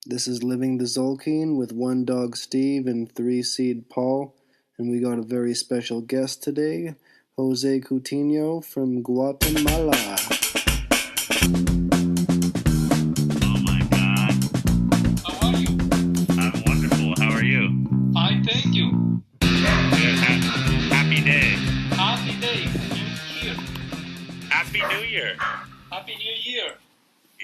This is Living the Zolkeen with One Dog Steve and Three Seed Paul, and we got a very special guest today, Jose Coutinho from Guatemala. Oh my God. How are you? I'm wonderful. How are you? Fine, thank you. Good. Happy day. Happy day, New Year. Happy New Year. Happy New Year.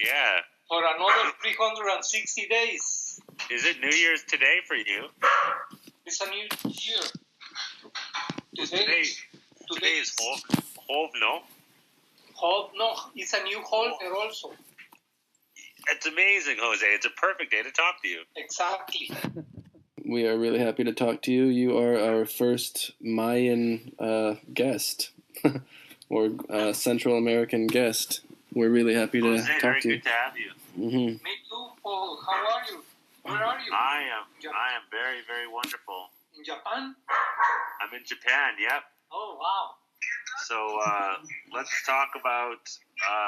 Yeah. For another 360 days. Is it New Year's today for you? It's a new year. Today is Hove, no? No, it's a new holder also. It's amazing, Jose. It's a perfect day to talk to you. Exactly. We are really happy to talk to you. You are our first Mayan guest, or Central American guest. We're really happy to Jose, talk very to you. good to have you. Mm-hmm. Me too, Paul. How are you? Where are you? I am very, very wonderful. In Japan? I'm in Japan, yep. Oh, wow. So let's talk about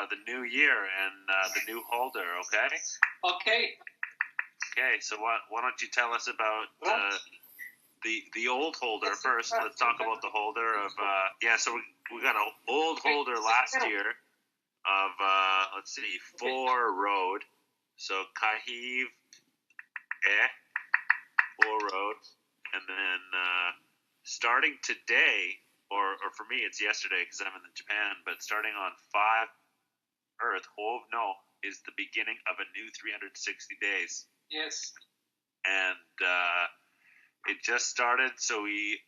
the new year and the new holder, okay? Okay. Okay, so why don't you tell us about the old holder first? Let's talk about the holder of so we got an old holder last year of let's see, 4 road. So Kahiv 4 road, and then starting today, or for me it's yesterday because I'm in Japan, but starting on 5 Earth, Hove no is the beginning of a new 360 days. Yes. And it just started, so we,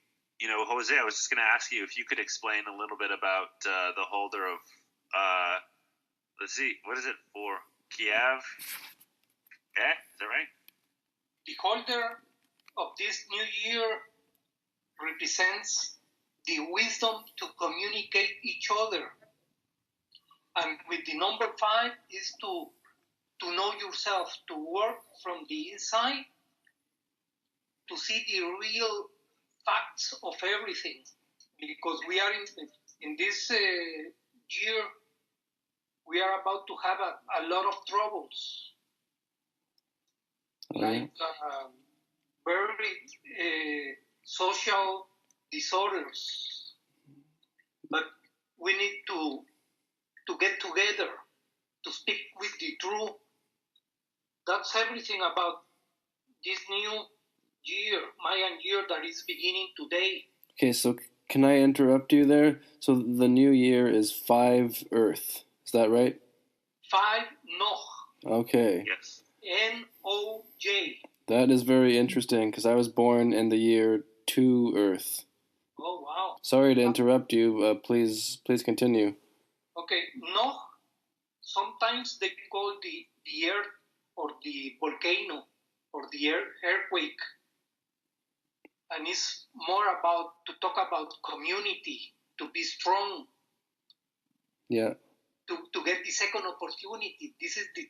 Jose, I was just going to ask you if you could explain a little bit about the holder of, let's see, what is it for? Kiev? Is that right? The holder of this new year represents the wisdom to communicate each other. And with the number 5 is to know yourself, to work from the inside, to see the real facts of everything. Because we are in this year, we are about to have a lot of troubles. Like very social disorders. But we need to get together, to speak with the truth. That's everything about this new year, Mayan year that is beginning today. Okay, so can I interrupt you there? So the new year is 5 Earth. Is that right? 5 Noj. Okay. Yes. N-O-J. That is very interesting because I was born in the year 2 Earth. Oh, wow. Sorry to interrupt you. Please continue. Okay, Noj, sometimes they call the earth or the volcano or the earthquake. And it's more about to talk about community, to be strong. Yeah. To get the second opportunity. This is the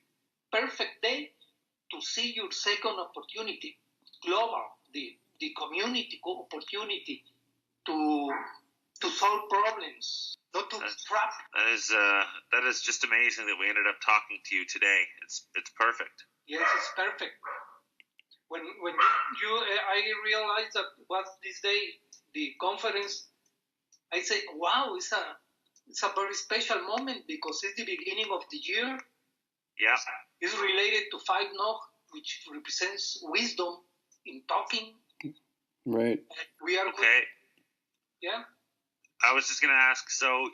perfect day to see your second opportunity, global, the community opportunity to solve problems, not to trap. That is just amazing that we ended up talking to you today. It's perfect. Yes, it's perfect. When I realized that was this day, the conference, I said, wow, it's a very special moment because it's the beginning of the year. Yeah. It's related to 5 Noj, which represents wisdom in talking. Right. We are okay. Good. Yeah. I was just going to ask, so,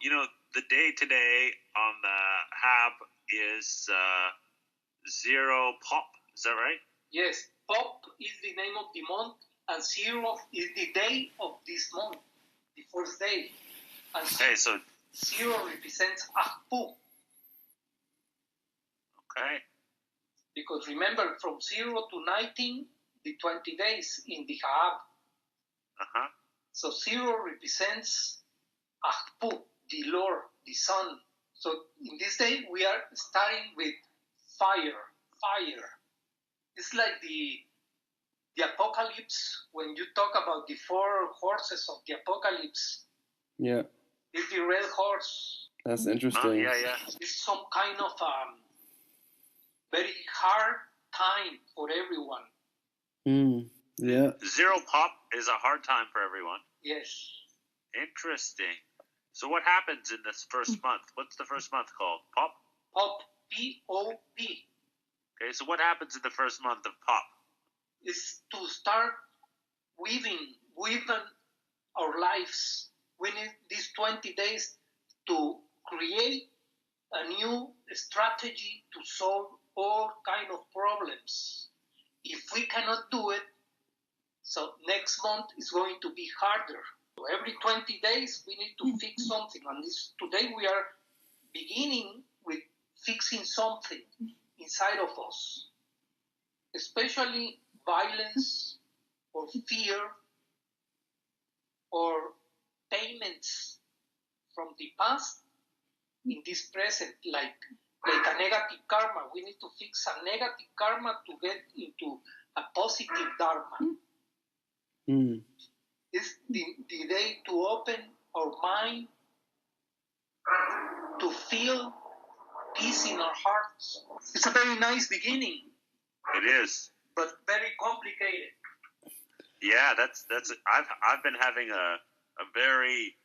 the day today on the Hab is 0 Pop. Is that right? Yes. Pop is the name of the month, and 0 is the day of this month, the first day. And so 0 represents Ahpu. Okay. Because remember, from 0 to 19, the 20 days in the Hab. Uh-huh. So 0 represents Ahpu, the Lord, the Sun. So in this day, we are starting with fire. It's like the apocalypse, when you talk about the 4 horses of the apocalypse. Yeah. It's the red horse. That's interesting. Yeah. It's some kind of very hard time for everyone. Yeah. Zero pop is a hard time for everyone. Yes. Interesting. So what happens in this first month? What's the first month called? Pop? Pop, P-O-P, Okay, so what happens in the first month of pop? is to start weaving our lives. We need these 20 days to create a new strategy to solve all kind of problems. If we cannot do it, so next month is going to be harder. So every 20 days we need to fix something. And today we are beginning with fixing something inside of us, especially violence or fear or payments from the past in this present, like a negative karma. We need to fix a negative karma to get into a positive dharma. It's the day to open our mind, to feel peace in our hearts. It's a very nice beginning. It is. But very complicated. Yeah, that's. I've been having a very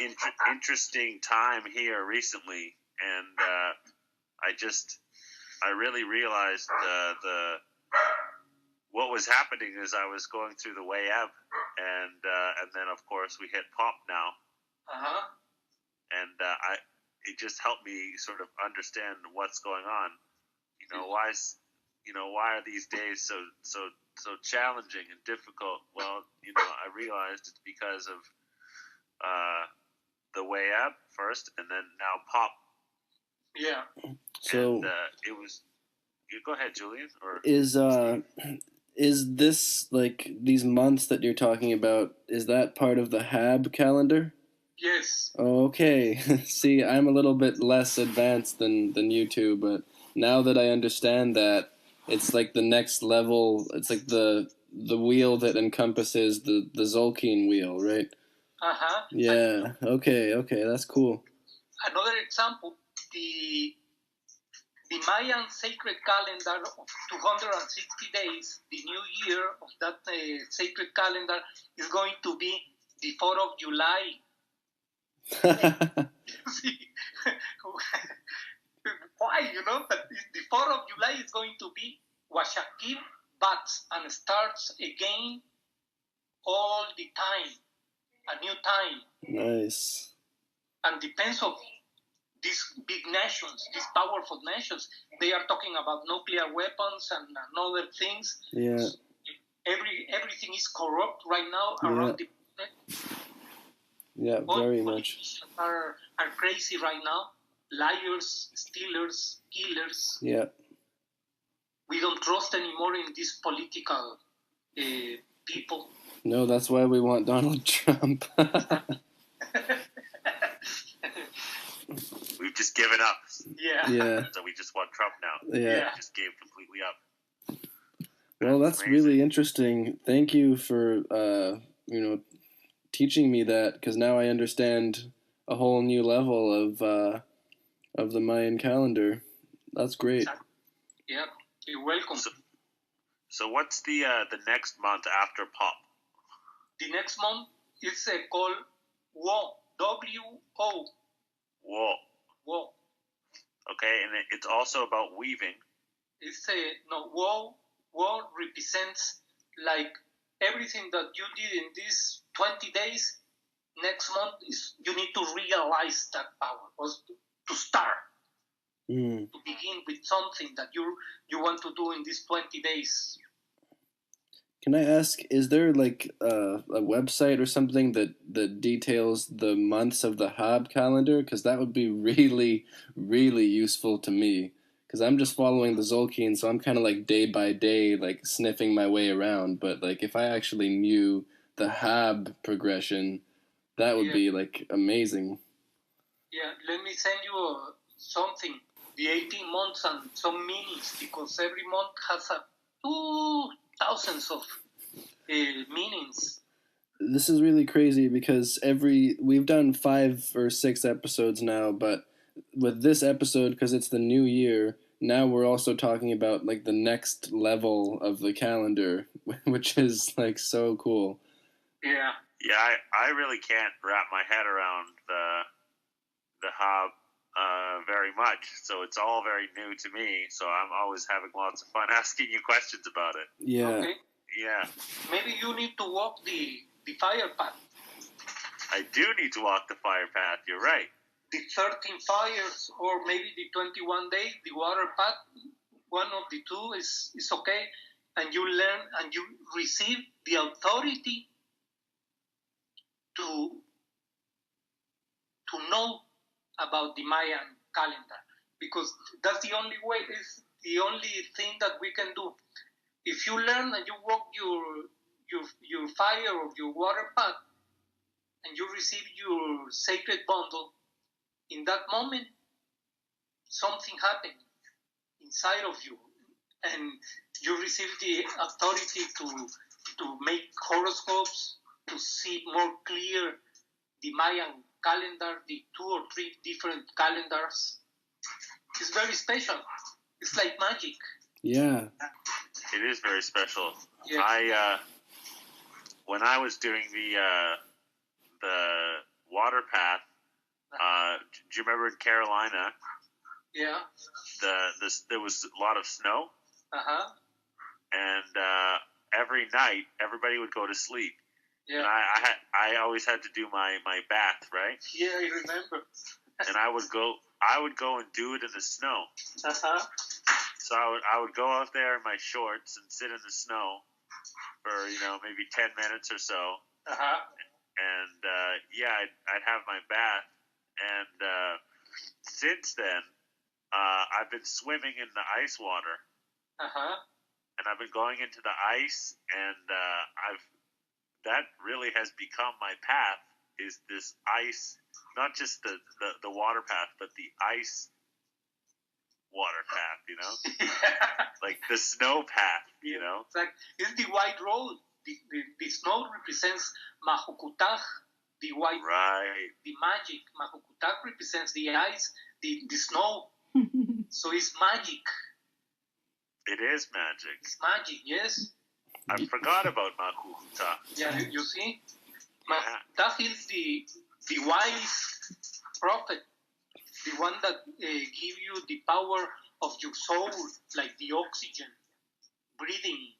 interesting time here recently, and I really realized what was happening is I was going through the way up, and then of course we hit pop now, and it just helped me sort of understand what's going on. Why are these days so challenging and difficult? Well, I realized it's because of the way up first, and then now pop. Yeah. So and, it was. You go ahead, Julian. Or is this, like, these months that you're talking about? Is that part of the HAB calendar? Yes. Okay. See, I'm a little bit less advanced than you two, but now that I understand that, it's like the next level. It's like the wheel that encompasses the Zolkeen wheel, right? Yeah. Okay. That's cool. Another example, the Mayan sacred calendar of 260 days, the new year of that sacred calendar is going to be the 4th of July. See, why? But the 4th of July is going to be Washakib bats and starts again all the time, a new time. Nice. And depends on these big nations, these powerful nations. They are talking about nuclear weapons and other things. Yeah. Everything is corrupt right now around the planet. Yeah, very much. Are crazy right now. Liars, stealers, killers. Yeah. We don't trust anymore in these political people. No, that's why we want Donald Trump. We've just given up. Yeah. So we just want Trump now. Yeah. We just gave completely up. Well, that's really interesting. Thank you for teaching me that, because now I understand a whole new level of the Mayan calendar. That's great. Yeah, you're welcome. So what's the next month after pop? The next month is called Wo. W-O. Wo. Wo. Okay, and it's also about weaving. It's Wo represents like everything that you did in these 20 days. Next month is you need to realize that power, or to start, to begin with something that you want to do in these 20 days. Can I ask, is there like a website or something that details the months of the HAB calendar? Because that would be really, really useful to me. Because I'm just following the Zolkeen, so I'm kind of like day by day, like sniffing my way around. But like if I actually knew the HAB progression, that would be like amazing. Yeah, let me send you something. The 18 months and some meanings, because every month has 2,000 of meanings. This is really crazy because we've done 5 or 6 episodes now, but with this episode, because it's the new year, now we're also talking about like the next level of the calendar, which is like so cool. Yeah. Yeah, I really can't wrap my head around the Hob very much, so it's all very new to me. So I'm always having lots of fun asking you questions about it. Yeah. Okay. Yeah, Maybe you need to walk the fire path. I do need to walk the fire path. You're right. The 13 fires, or maybe the 21 days, the water path, one of the two is okay. And you learn and you receive the authority to know about the Mayan calendar, because that's the only way, is the only thing that we can do. If you learn and you walk your fire or your water path, and you receive your sacred bundle, in that moment, something happens inside of you, and you receive the authority to make horoscopes, to see more clear the Mayan calendar, the 2 or 3 different calendars. It's very special. It's like magic. Yeah. It is very special. Yes. I when I was doing the water path, do you remember in Carolina? Yeah. There was a lot of snow, Uh-huh. and every night everybody would go to sleep. Yeah. And I always had to do my bath, right? Yeah, I remember. And I would go and do it in the snow. Uh-huh. So I would go out there in my shorts and sit in the snow for maybe 10 minutes or so. Uh-huh. And I'd have my bath. And since then, I've been swimming in the ice water. Uh-huh. And I've been going into the ice, and that really has become my path, is this ice, not just the water path, but the ice water path, like the snow path, It's like, it's the white road. The snow represents Mahukutag, the white, right? the magic. Mahukutag represents the ice, the snow. So it's magic. It is magic. It's magic, yes. I forgot about Mahuta. Yeah, you see? Yeah. That is the wise prophet, the one that give you the power of your soul, like the oxygen, breathing,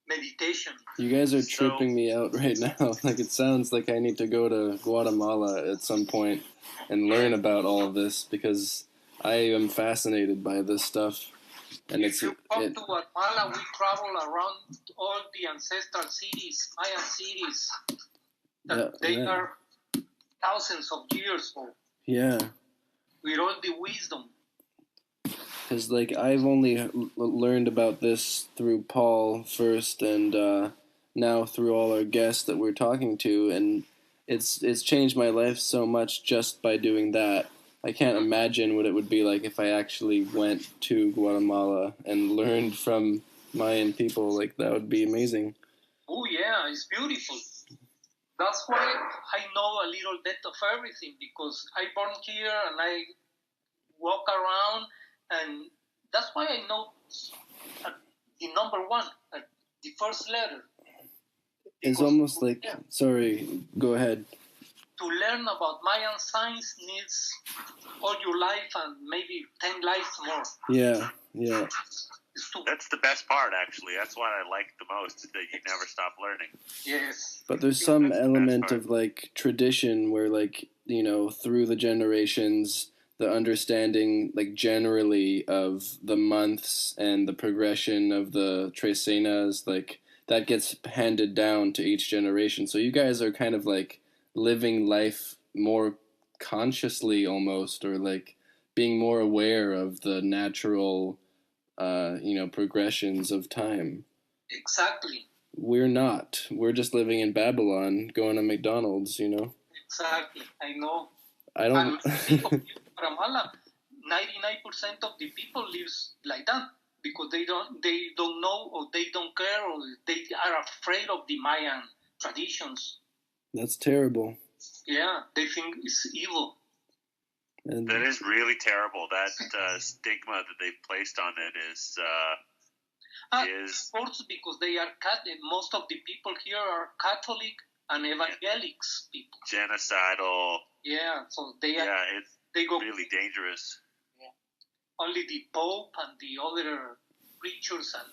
meditation. You guys are tripping me out right now. Like, it sounds like I need to go to Guatemala at some point and learn about all of this, because I am fascinated by this stuff. And if you come to Guatemala, we travel around all the ancestral cities, Mayan cities. They are thousands of years old. Yeah. With all the wisdom. Because, like, I've only learned about this through Paul first, and now through all our guests that we're talking to, and it's changed my life so much just by doing that. I can't imagine what it would be like if I actually went to Guatemala and learned from Mayan people. Like, that would be amazing. Oh, yeah, it's beautiful. That's why I know a little bit of everything, because I born here and I walk around, and that's why I know the number 1, the first letter. It's almost like, sorry, go ahead. To learn about Mayan science needs all your life and maybe 10 lives more. Yeah. That's the best part, actually. That's what I like the most, is that you never stop learning. Yes. But there's some element of, like, tradition where, like, through the generations, the understanding, like, generally of the months and the progression of the trecenas, like, that gets handed down to each generation. So you guys are kind of, like, living life more consciously almost, or like being more aware of the natural progressions of time. Exactly. We're not. We're just living in Babylon, going to McDonald's, Exactly. I know. I don't. Guatemala, 99% of the people lives like that, because they don't know, or they don't care, or they are afraid of the Mayan traditions. That's terrible. Yeah, they think it's evil. And That is really terrible. That stigma that they've placed on it is Of course, because they are most of the people here are Catholic and evangelics people. genocidal. Yeah, so they are. Yeah, it's They go really dangerous. only the Pope and the other preachers, and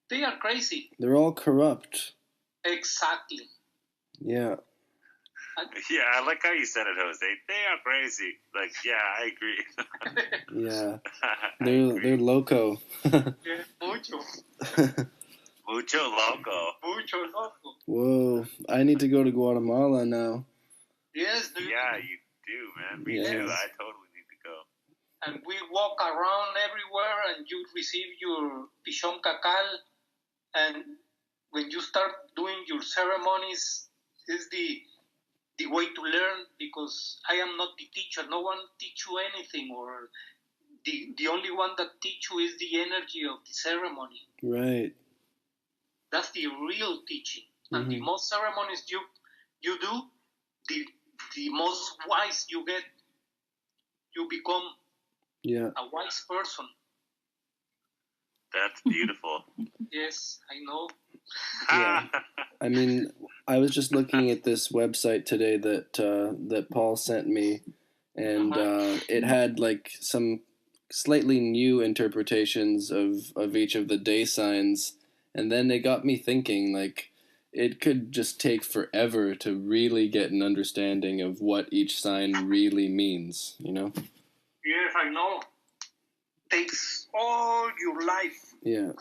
they are crazy. they're all corrupt. Exactly. Yeah. Yeah, I like how you said it, Jose. They are crazy. Like, yeah, I agree. Yeah. I They're agree. loco. Yeah, mucho Mucho loco. loco. Whoa. I need to go to Guatemala now. Yes, dude. Yeah, you do, man. Me Yeah. too. I totally need to go. And we walk around everywhere, and you receive your pichon cacal, and when you start doing your ceremonies, is the way to learn, because I am not the teacher. No one teach you anything, or the only one that teach you is the energy of the ceremony. Right. That's the real teaching. And the most ceremonies you do, the most wise you get. You become a wise person. That's beautiful. Yes, I know. Yeah. I mean, I was just looking at this website today that Paul sent me, and it had like some slightly new interpretations of each of the day signs, and then it got me thinking, like, it could just take forever to really get an understanding of what each sign really means, you know? Yes, I know. Takes all your life. Yeah.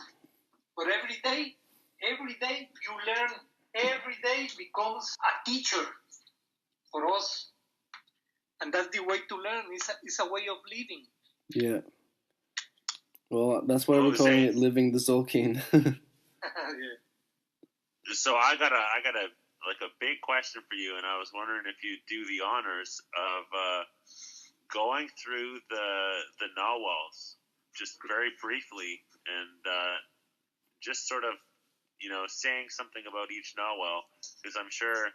But every day you learn. Every day becomes a teacher for us. And that's the way to learn. It's a way of living. Yeah. Well, that's why we're calling it Living the Zolkeen. Yeah. So I got a big question for you, and I was wondering if you'd do the honors of going through the Nawals just very briefly, and just sort of, saying something about each Nawal, because I'm sure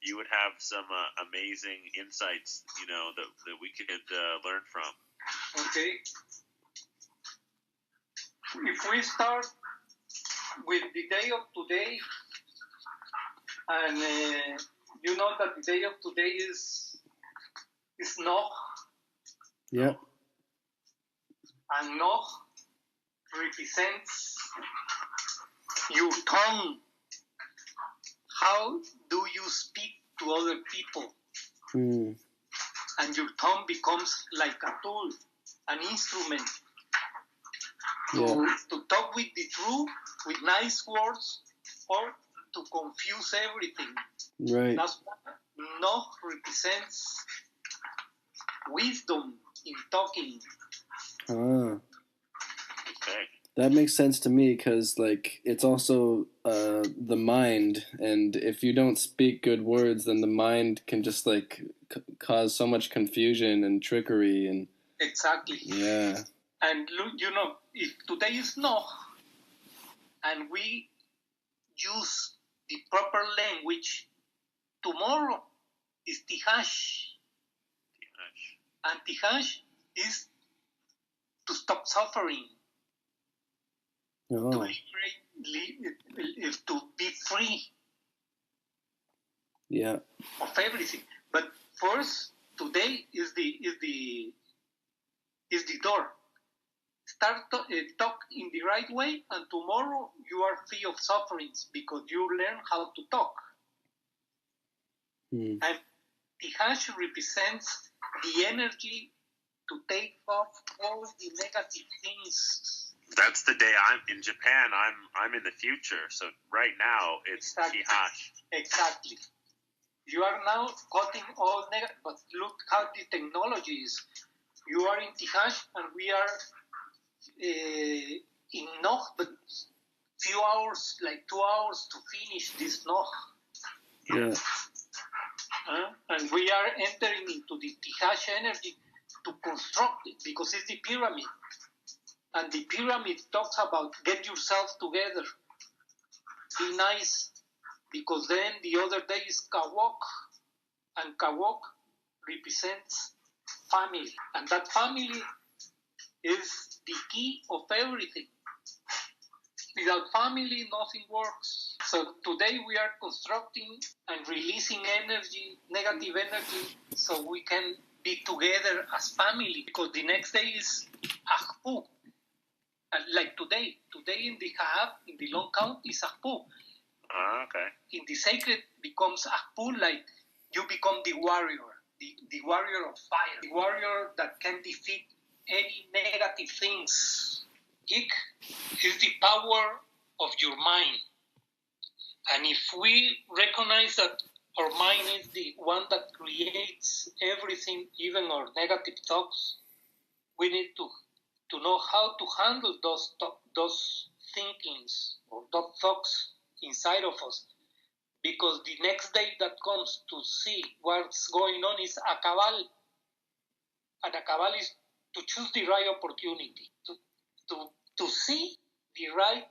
you would have some amazing insights, that we could learn from. Okay. If we start with the day of today, and you know that the day of today is Noch. Yep. And Noch represents your tongue. How do you speak to other people? And your tongue becomes like a tool, an instrument to talk with the truth, with nice words, or to confuse everything. Right. That's what Noch represents wisdom in talking. Okay. That makes sense to me, because like it's also the mind, and if you don't speak good words, then the mind can just like cause so much confusion and trickery and exactly. Yeah. And look, if today is Noch, and we use the proper language, tomorrow is Tihash. And Tihash is to stop suffering. Oh. To to be free. Yeah. Of everything. But first, today is the door. Start talk in the right way, and tomorrow you are free of sufferings because you learn how to talk. And Tihash represents the energy to take off all the negative things. That's the day I'm in Japan. I'm in the future. So right now it's Tihash. Exactly. You are now cutting all negative. But look how the technology is. You are in Tihash, and we are in Noch, but few hours, like 2 hours to finish this Noch. Yeah. And we are entering into the Tihash energy to construct it, because it's the pyramid. And the pyramid talks about get yourself together. Be nice, because then the other day is Kawok. And Kawok represents family. And that family is the key of everything. Without family, nothing works. So today we are constructing and releasing energy, negative energy, so we can be together as family. Because the next day is Ahpu. And like today in the Hab, in the long count, is Ahpu. Okay. In the sacred becomes Ahpu, like you become the warrior, the warrior of fire, the warrior that can defeat any negative things. Ik is the power of your mind. And if we recognize that our mind is the one that creates everything, even our negative thoughts, we need to know how to handle those thinkings or those thoughts inside of us. Because the next day that comes to see what's going on is a cabal. And a cabal is to choose the right opportunity, to see the right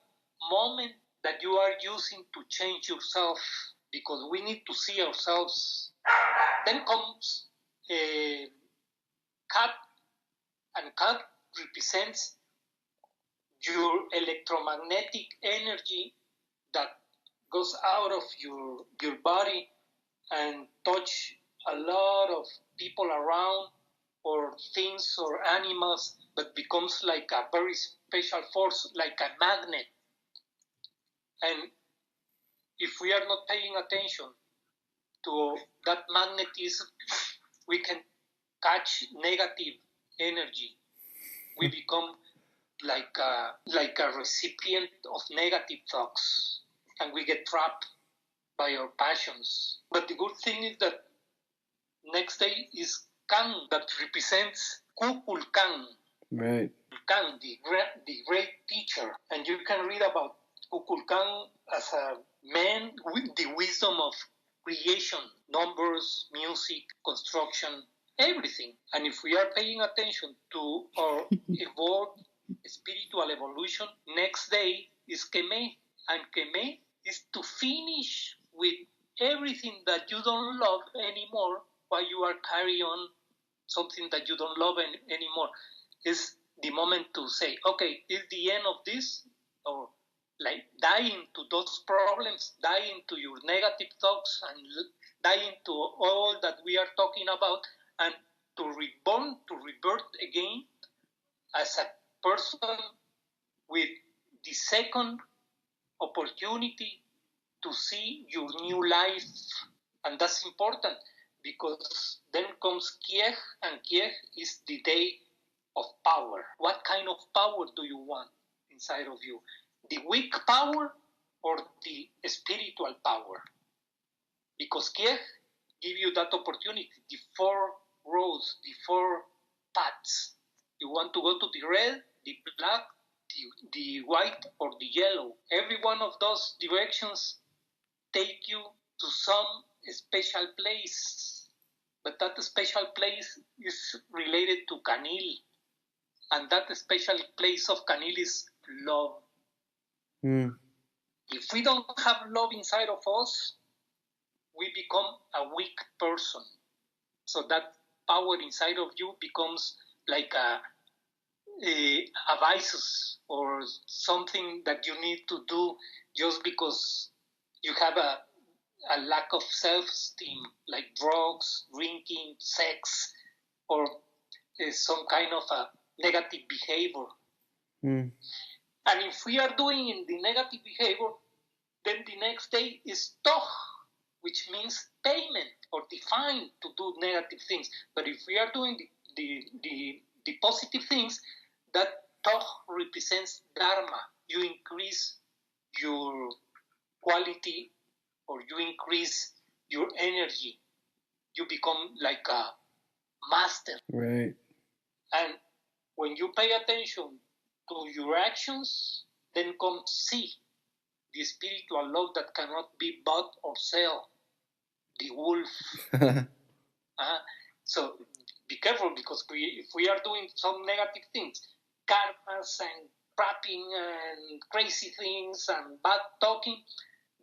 moment that you are using to change yourself, because we need to see ourselves. Then comes cat, and cat represents your electromagnetic energy that goes out of your body and touch a lot of people around, or things or animals, but becomes like a very special force, like a magnet. And if we are not paying attention to that magnetism, we can catch negative energy. We become like a recipient of negative thoughts, and we get trapped by our passions. But the good thing is that next day is Kang, that represents Kukulkang. Right. Kang, the great teacher. And you can read about Kukulkang as a man with the wisdom of creation, numbers, music, construction, everything. And if we are paying attention to our evolved spiritual evolution, next day is Keme. And Keme is to finish with everything that you don't love anymore while you are carrying on something that you don't love anymore. Is the moment to say, okay, is the end of this? Or like dying to those problems, dying to your negative thoughts, and dying to all that we are talking about, and to reborn, to rebirth again as a person with the second opportunity to see your new life. And that's important, because then comes Kieh, and Kieh is the day of power. What kind of power do you want inside of you? The weak power or the spiritual power? Because Kieh give you that opportunity, the four roads, the four paths. You want to go to the red, the black, the white, or the yellow. Every one of those directions take you to some special place. But that special place is related to Canil. And that special place of Canil is love. If we don't have love inside of us, we become a weak person. So that power inside of you becomes like a vices, or something that you need to do just because you have a lack of self-esteem, like drugs, drinking, sex, or some kind of a negative behavior. And if we are doing in the negative behavior, then the next day is toch, which means payment or the fine to do negative things. But if we are doing the positive things, that toch represents dharma. You increase your quality, or you increase your energy. You become like a master. Right. And when you pay attention to your actions, then comes see, the spiritual love that cannot be bought or sell, the wolf. So be careful, because if we are doing some negative things, karmas and trapping and crazy things and bad talking,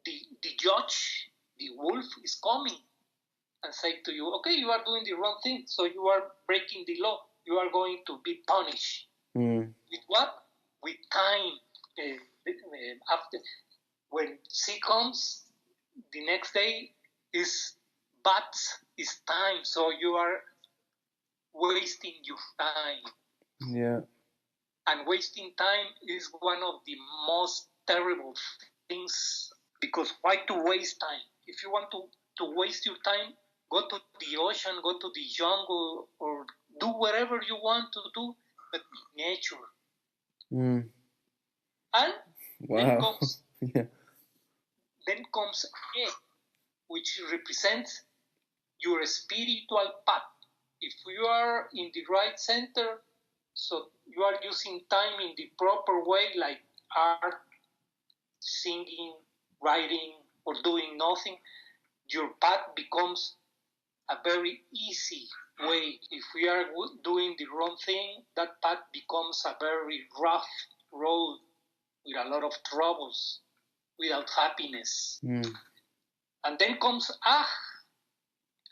the judge, the wolf, is coming. and say to you, okay, you are doing the wrong thing, so you are breaking the law. You are going to be punished. With what? With time. After, when C comes, the next day is time. So you are wasting your time. Yeah. And wasting time is one of the most terrible things, because why to waste time? If you want to waste your time, go to the ocean, go to the jungle, or do whatever you want to do, but nature. And wow. then comes A, which represents your spiritual path. If you are in the right center, so you are using time in the proper way, like art, singing, writing, or doing nothing, your path becomes a very easy way. If we are doing the wrong thing, that path becomes a very rough road with a lot of troubles, without happiness. And then comes Ah.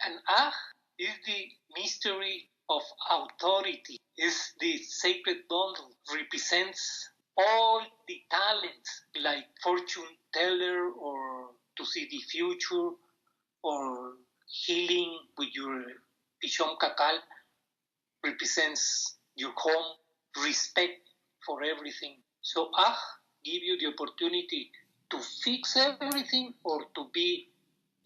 And Ah is the mystery of authority, is the sacred bundle, represents all the talents, like fortune teller, or to see the future, or healing with your Pichon Kakal, represents your home, respect for everything. So Ah give you the opportunity to fix everything or to be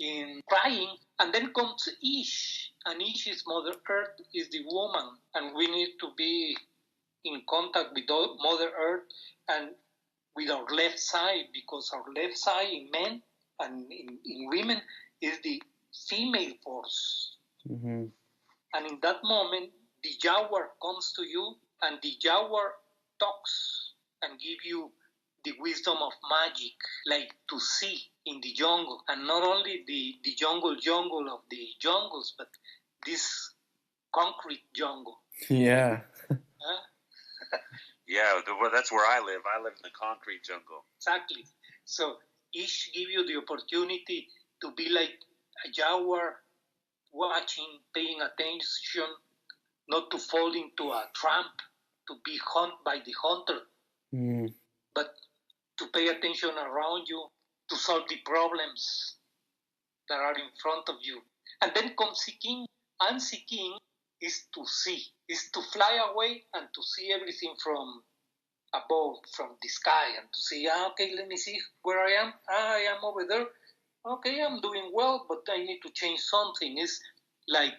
in crying. And then comes Ish, and Ish is Mother Earth, is the woman, and we need to be in contact with Mother Earth and with our left side, because our left side in men and in women is the female force. And in that moment, the jaguar comes to you, and the jaguar talks and give you the wisdom of magic, like to see in the jungle, and not only the jungle of the jungles, but this concrete jungle. Yeah. Yeah, that's where I live. I live in the concrete jungle. Exactly. So Ish give you the opportunity to be like a jaguar, watching, paying attention, not to fall into a trap, to be hunted by the hunter, but to pay attention around you, to solve the problems that are in front of you. And then comes Seeking, and Seeking is to see, is to fly away and to see everything from above, from the sky, and to see, okay, let me see where I am. I am over there. Okay, I'm doing well, but I need to change something. It's like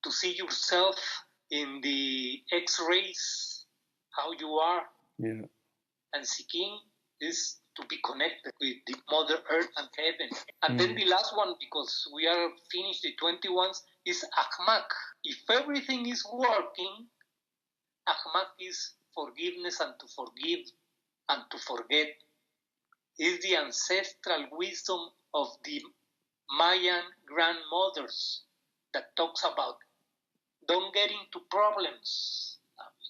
to see yourself in the X-rays, how you are. Yeah. And Seeking is to be connected with the Mother Earth and heaven. And then the last one, because we are finished the 21s, is Ahmak. If everything is working, Ahmak is forgiveness and to forgive and to forget. Is the ancestral wisdom of the Mayan grandmothers that talks about don't get into problems.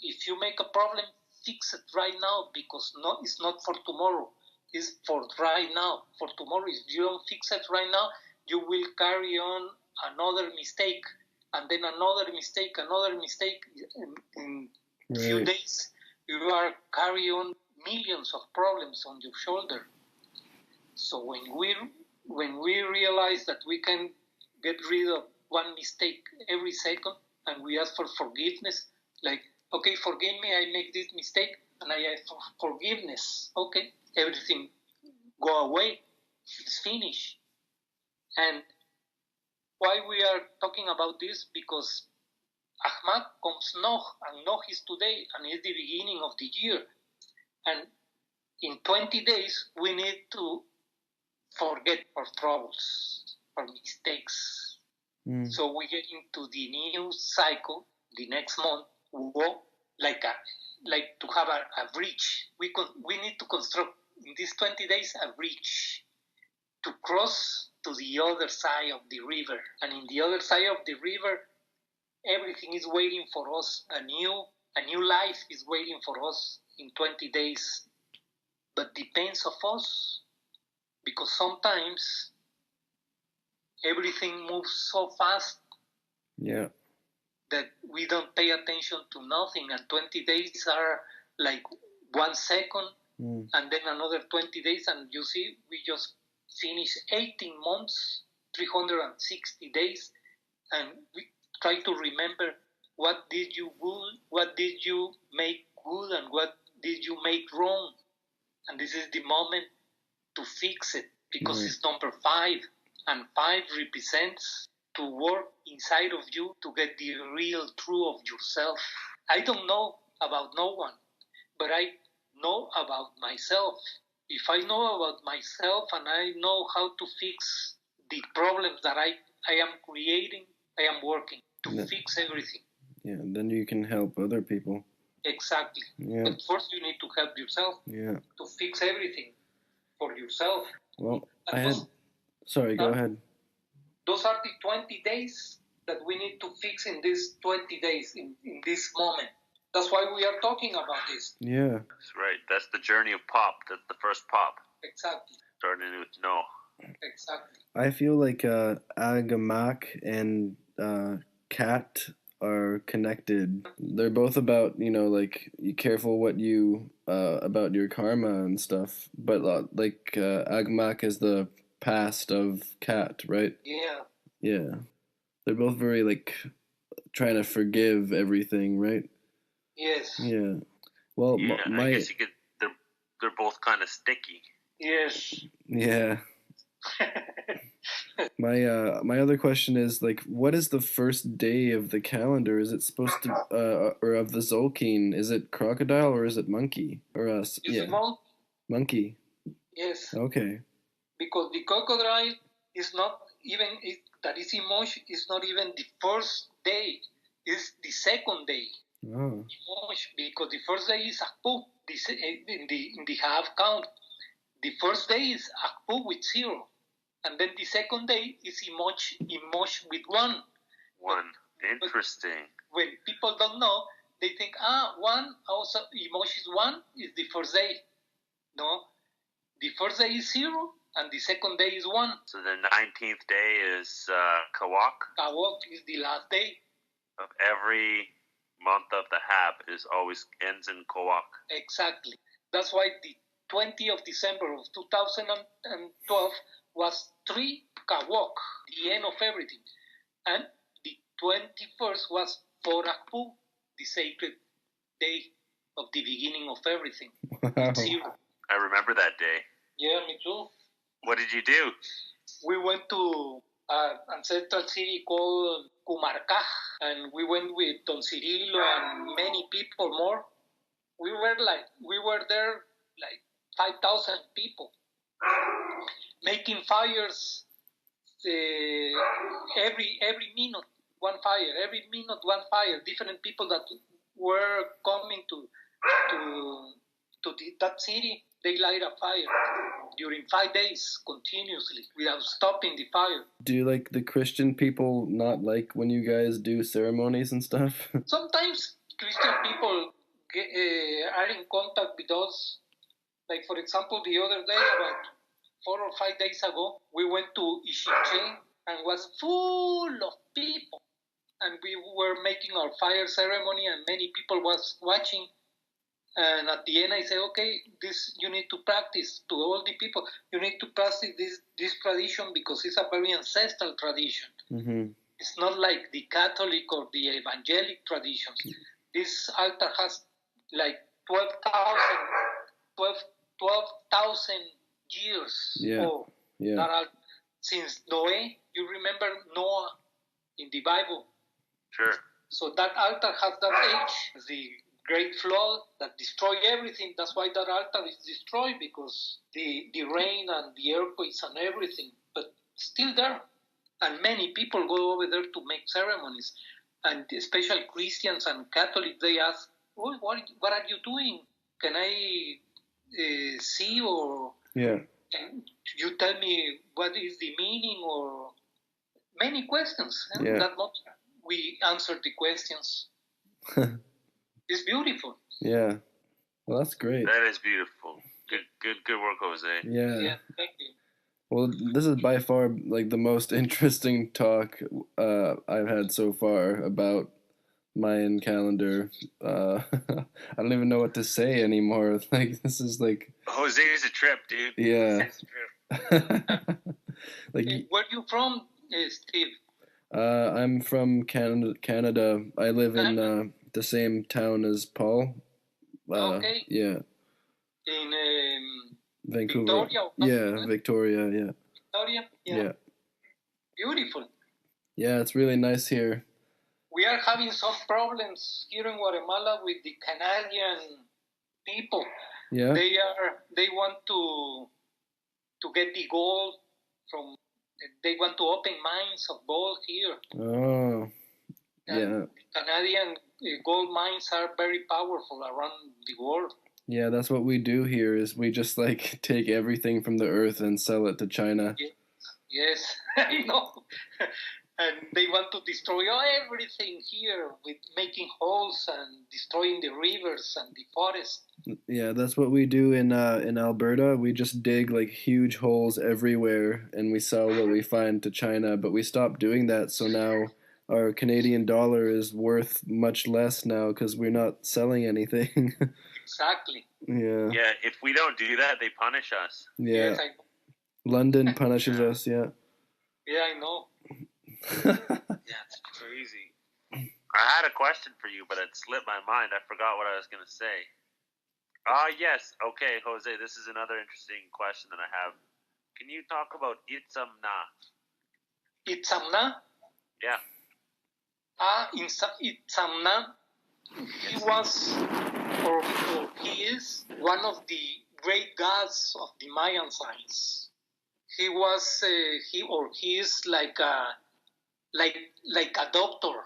If you make a problem, fix it right now, because it's not for tomorrow. It's for right now. For tomorrow, if you don't fix it right now, you will carry on another mistake, and then another mistake. In a few days, you are carrying on millions of problems on your shoulder. So when we realize that we can get rid of one mistake every second, and we ask for forgiveness, like, okay, forgive me, I make this mistake, and I ask for forgiveness. Okay, everything go away, it's finished. And why we are talking about this? Because Ahmad comes Noh, and Noh is today, and it's the beginning of the year. And in 20 days, we need to forget our troubles, our mistakes. So we get into the new cycle the next month, like to have a bridge. We need to construct in these 20 days a bridge to cross to the other side of the river. And in the other side of the river, everything is waiting for us. A new life is waiting for us in 20 days. But depends of us, because sometimes everything moves so fast Yeah. that we don't pay attention to nothing, and 20 days are like 1 second, and then another 20 days, and you see, we just finished 18 months, 360 days, and we try to remember what did you good, what did you make good, and what did you make wrong, and this is the moment to fix it, because it's number 5, and 5 represents to work inside of you to get the real truth of yourself. I don't know about no one, but I know about myself. If I know about myself and I know how to fix the problems that I am creating, I am working to fix everything. Yeah, and then you can help other people. Exactly. Yeah. But first you need to help yourself to fix everything for yourself. Well, And sorry, go ahead. Those are the 20 days that we need to fix in these 20 days, in this moment. That's why we are talking about this. Yeah. That's right. That's the journey of pop. That's the first pop. Exactly. Starting with no. Exactly. I feel like Agamak and Cat are connected. They're both about, like, you careful what you about your karma and stuff. But like Agamak is the past of Cat, right? Yeah. Yeah. They're both very like trying to forgive everything, right? Yes. Yeah. Well, yeah, I guess you could. They're both kind of sticky. Yes. Yeah. My other question is, like, what is the first day of the calendar? Is it supposed to or of the Zolkeen? Is it crocodile or is it monkey? Or monkey. Yes. Okay. Because the crocodile is not even that is emotion is not even the first day. It's the second day. Oh. Because the first day is Akpu. In the half count, the first day is Akpu with 0. And then the second day is Imosh with 1. 1. Interesting. But when people don't know, they think, 1, also Imosh is 1, is the first day. No. The first day is 0, and the second day is 1. So the 19th day is Kawak? Kawak is the last day. Of every month of the Hab always ends in Kawak. Exactly. That's why the 20th of December of 2012 was 3 Kawak, the end of everything. And the 21st was 4 Akpu, the sacred day of the beginning of everything. Wow. 0. I remember that day. Yeah, me too. What did you do? We went to an ancestral city called Kumarcaj, and we went with Don Cirilo and many people more. We were there like 5,000 people, making fires every minute, one fire. Every minute, one fire. Different people that were coming to that city, they light a fire during 5 days continuously without stopping the fire. Do like the Christian people not like when you guys do ceremonies and stuff? Sometimes Christian people are in contact with us. Like, for example, the other day, about 4 or 5 days ago, we went to Ixichem and was full of people. And we were making our fire ceremony, and many people was watching. And at the end, I said, okay, this you need to practice. To all the people, you need to practice this tradition because it's a very ancestral tradition. Mm-hmm. It's not like the Catholic or the evangelic traditions. This altar has like 12,000 years. Yeah. Yeah. That are, since Noé, you remember Noah in the Bible. Sure. So that altar has that age, the great flood that destroyed everything. That's why that altar is destroyed, because the rain and the earthquakes and everything, but still there. And many people go over there to make ceremonies. And especially Christians and Catholics, they ask, oh, what are you doing? Can I see, or can you tell me what is the meaning, or many questions. Yeah. That not we answered the questions. It's beautiful. Yeah. Well, that's great. That is beautiful. Good work, Jose. Yeah. Yeah, thank you. Well, this is by far like the most interesting talk I've had so far about Mayan calendar. I don't even know what to say anymore. Like this is like, Jose is a trip, dude. yeah. Jose's a trip. Like, Where you from, Steve? I'm from Canada. Canada. I live in the same town as Paul. Okay. Yeah, In Vancouver. Victoria or Yeah, something, right? Victoria. Yeah, Victoria? Yeah. yeah, Beautiful. yeah. It's really nice here. We are having some problems here in Guatemala with the Canadian people. Yeah. They want to get the gold from. They want to open mines of gold here. Oh, And yeah. Canadian gold mines are very powerful around the world. Yeah, that's what we do here is we just like take everything from the earth and sell it to China. Yes, I know. And they want to destroy everything here with making holes and destroying the rivers and the forest. Yeah, that's what we do in Alberta. We just dig like huge holes everywhere and we sell what we find to China, but we stopped doing that, so now our Canadian dollar is worth much less now because we're not selling anything. Exactly. Yeah. Yeah, if we don't do that, they punish us. Yeah. Yes, London punishes us, yeah. I know. Yeah, it's crazy. I had a question for you, but it slipped my mind. I forgot what I was going to say. Yes. Okay, Jose, this is another interesting question that I have. Can you talk about Itzamna? Itzamna? Yeah. Itzamna, he was, or he is, one of the great gods of the Mayan science. He was, he is like a doctor,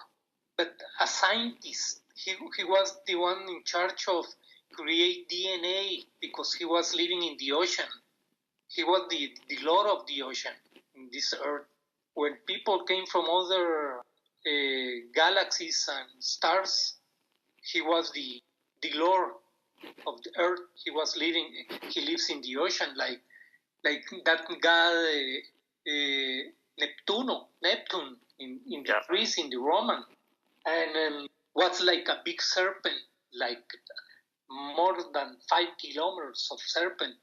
but a scientist. He was the one in charge of create DNA because he was living in the ocean. He was the lord of the ocean in this earth. When people came from other galaxies and stars, he was the lord of the earth. He was living. He lives in the ocean, like that god Neptune in the Greece, in the Roman, and was like a big serpent, like more than 5 kilometers of serpent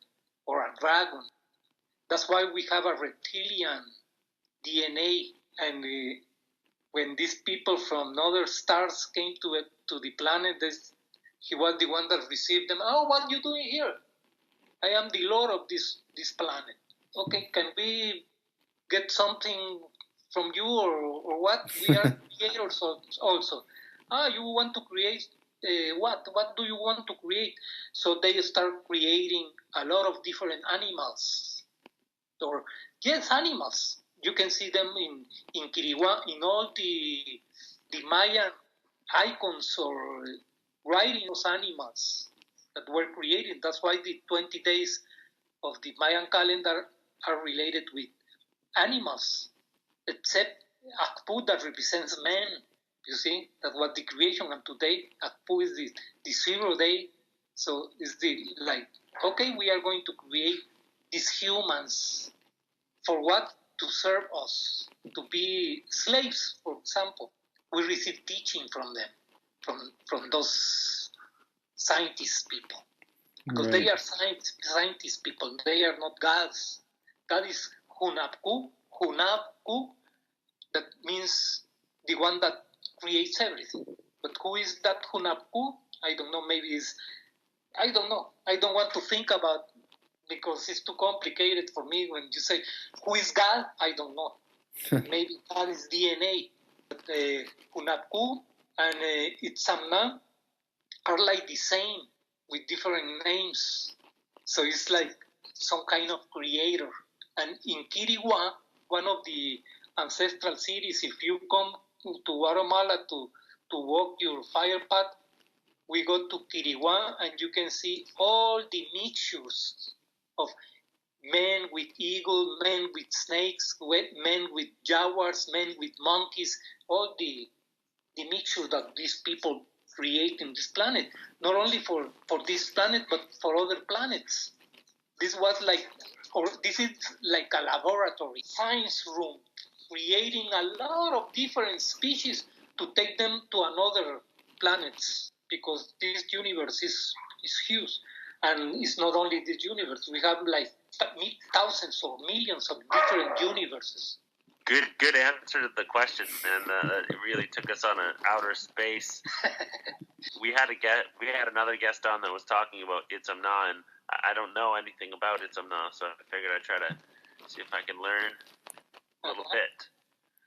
or a dragon. That's why we have a reptilian DNA. And when these people from other stars came to the planet, he was the one that received them. Oh, what are you doing here? I am the lord of this planet. Okay, can we get something from you or what? We are creators also. You want to create what? What do you want to create? So they start creating a lot of different animals. Or yes, animals. You can see them in Quiriguá, in all the Mayan icons or writing those animals that were created. That's why the 20 days of the Mayan calendar are related with animals, except Akpu that represents man. You see, that was the creation, and today Akpu is the 0 day. So it's the like, okay, we are going to create these humans for what? To serve us, to be slaves, for example. We receive teaching from them, from those scientist people. Because they are scientist people. They are not gods. God is Hunapku. Hunapku, that means the one that creates everything. But who is that Hunapku? I don't know. Maybe I don't know. I don't want to think about, because it's too complicated for me. When you say, who is God? I don't know. Maybe God is DNA. But Hunapku and Itzamna are like the same with different names. So it's like some kind of creator. And in Quiriguá, one of the ancestral cities, if you come to Guatemala to walk your fire path, we go to Quiriguá and you can see all the mixtures of men with eagle, men with snakes, men with jaguars, men with monkeys, all the mixture that these people create in this planet, not only for this planet, but for other planets. This was like or this is like a laboratory, science room, creating a lot of different species to take them to another planets, because this universe is huge. And it's not only this universe, we have like thousands or millions of different universes. Good answer to the question, and it really took us on an outer space. We had another guest on that was talking about Itzamna, and I don't know anything about Itzamna, so I figured I'd try to see if I can learn a little bit.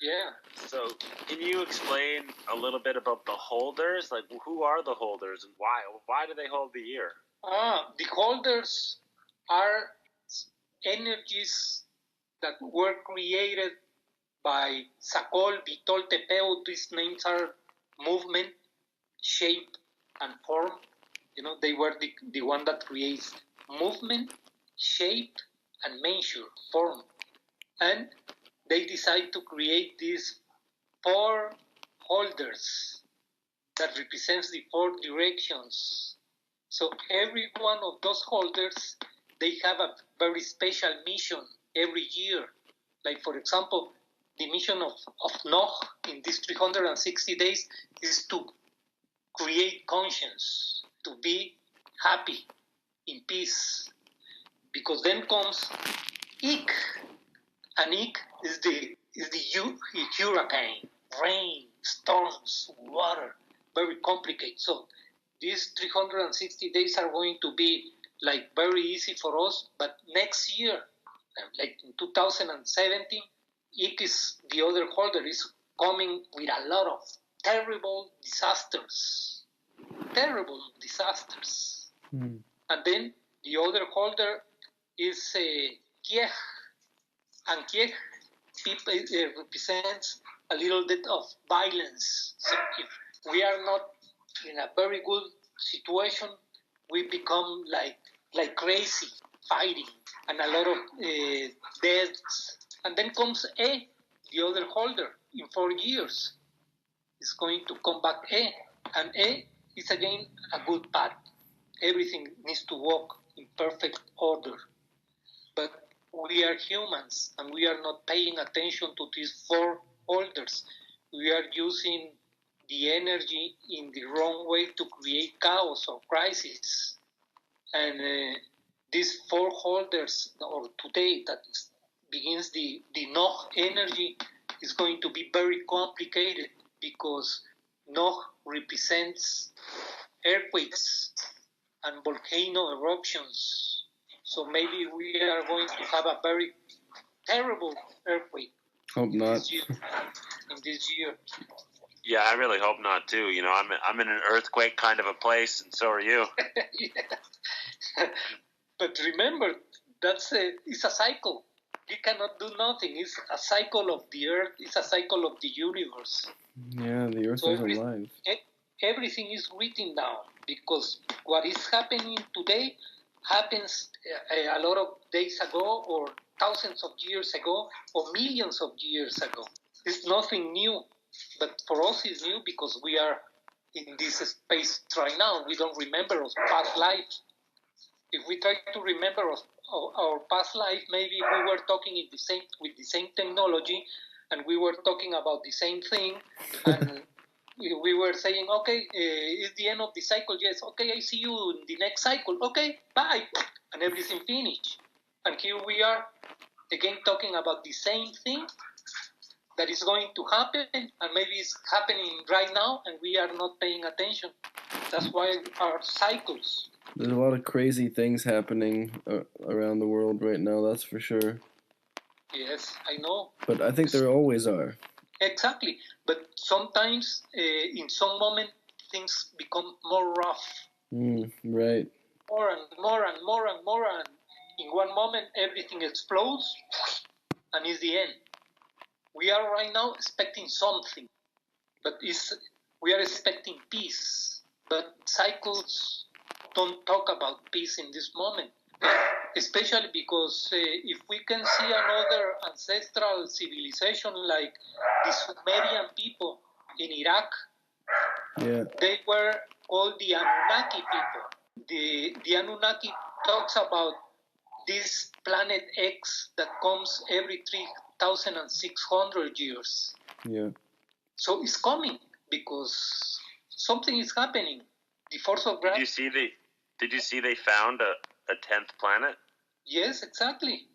Yeah. So, can you explain a little bit about the holders? Like, who are the holders, and why? Why do they hold the year? The holders are energies that were created by Sakol, Vitol, Tepeo. These names are movement, shape, and form. You know, they were the one that creates movement, shape, and measure, form. And they decide to create these 4 holders that represents the 4 directions. So every one of those holders, they have a very special mission every year. Like, for example, the mission of Noah in these 360 days is to create conscience, to be happy, in peace. Because then comes Ik, and Ik is the hurricane, rain, storms, water, very complicated. So these 360 days are going to be like very easy for us, but next year, like in 2017, Ik is the other holder, is coming with a lot of terrible disasters. And then the other holder is Kiech, and Kiech represents a little bit of violence. So if we are not in a very good situation, we become like crazy, fighting, and a lot of deaths. And then comes E, the other holder, in 4 years. It's going to come back E. And E is again a good path. Everything needs to walk in perfect order. But we are humans, and we are not paying attention to these 4 holders. We are using the energy in the wrong way to create chaos or crisis. And these 4 holders, or today, that begins the Noh energy, is going to be very complicated, because Noh represents earthquakes and volcano eruptions. So maybe we are going to have a very terrible earthquake. Hope not. In this year. Yeah, I really hope not too. You know, I'm in an earthquake kind of a place, and so are you. Yeah. But remember, it's a cycle. You cannot do nothing. It's a cycle of the earth. It's a cycle of the universe. Yeah, the earth is alive. Everything is written down, because what is happening today happens a lot of days ago, or thousands of years ago, or millions of years ago. It's nothing new, but for us it's new because we are in this space right now. We don't remember our past life. If we try to remember our past life, maybe we were talking with the same technology, and we were talking about the same thing, and we were saying, okay, it's the end of the cycle. Yes, okay, I see you in the next cycle. Okay, bye, and everything finished. And here we are again talking about the same thing that is going to happen, and maybe it's happening right now, and we are not paying attention. That's why our cycles. There's a lot of crazy things happening around the world right now, that's for sure. Yes, I know. But I think there always are. Exactly. But sometimes, in some moment, things become more rough. Right. More and more and more and more, and in one moment, everything explodes, and it's the end. We are right now expecting something, but we are expecting peace. But cycles don't talk about peace in this moment, especially because if we can see another ancestral civilization like the Sumerian people in Iraq, they were called the Anunnaki people. The Anunnaki talks about this planet X that comes every 3,600 years. Yeah. So it's coming because something is happening. The force of gravity. Did you see they found a 10th planet? Yes, exactly.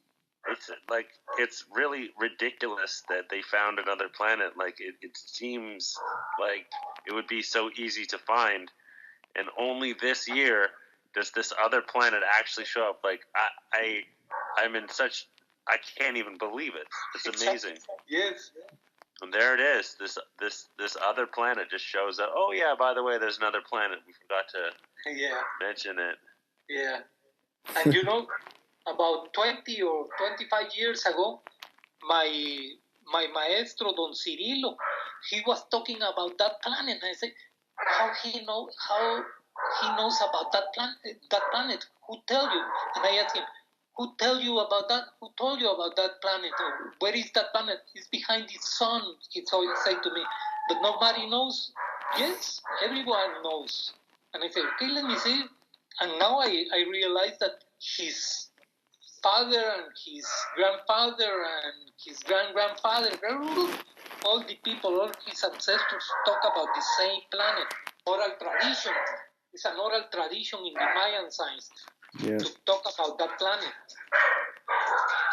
It's really ridiculous that they found another planet. Like it seems like it would be so easy to find, and only this year does this other planet actually show up. Like I'm in such, I can't even believe it. It's amazing. Yes. And there it is. This other planet just shows up. Oh yeah, by the way, there's another planet. We forgot to mention it. Yeah. And about 20 or 25 years ago, my maestro Don Cirilo, he was talking about that planet. And I said, how he knows about that planet? Who tell you? And I asked him, who tell you about that? Who told you about that planet? Or where is that planet? It's behind the sun, he said to me. But nobody knows. Yes, everyone knows. And I said, okay, let me see. And now I realize that his father and his grandfather and his grandfather, all the people, all his ancestors talk about the same planet. Oral tradition. It's an oral tradition in the Mayan science to talk about that planet.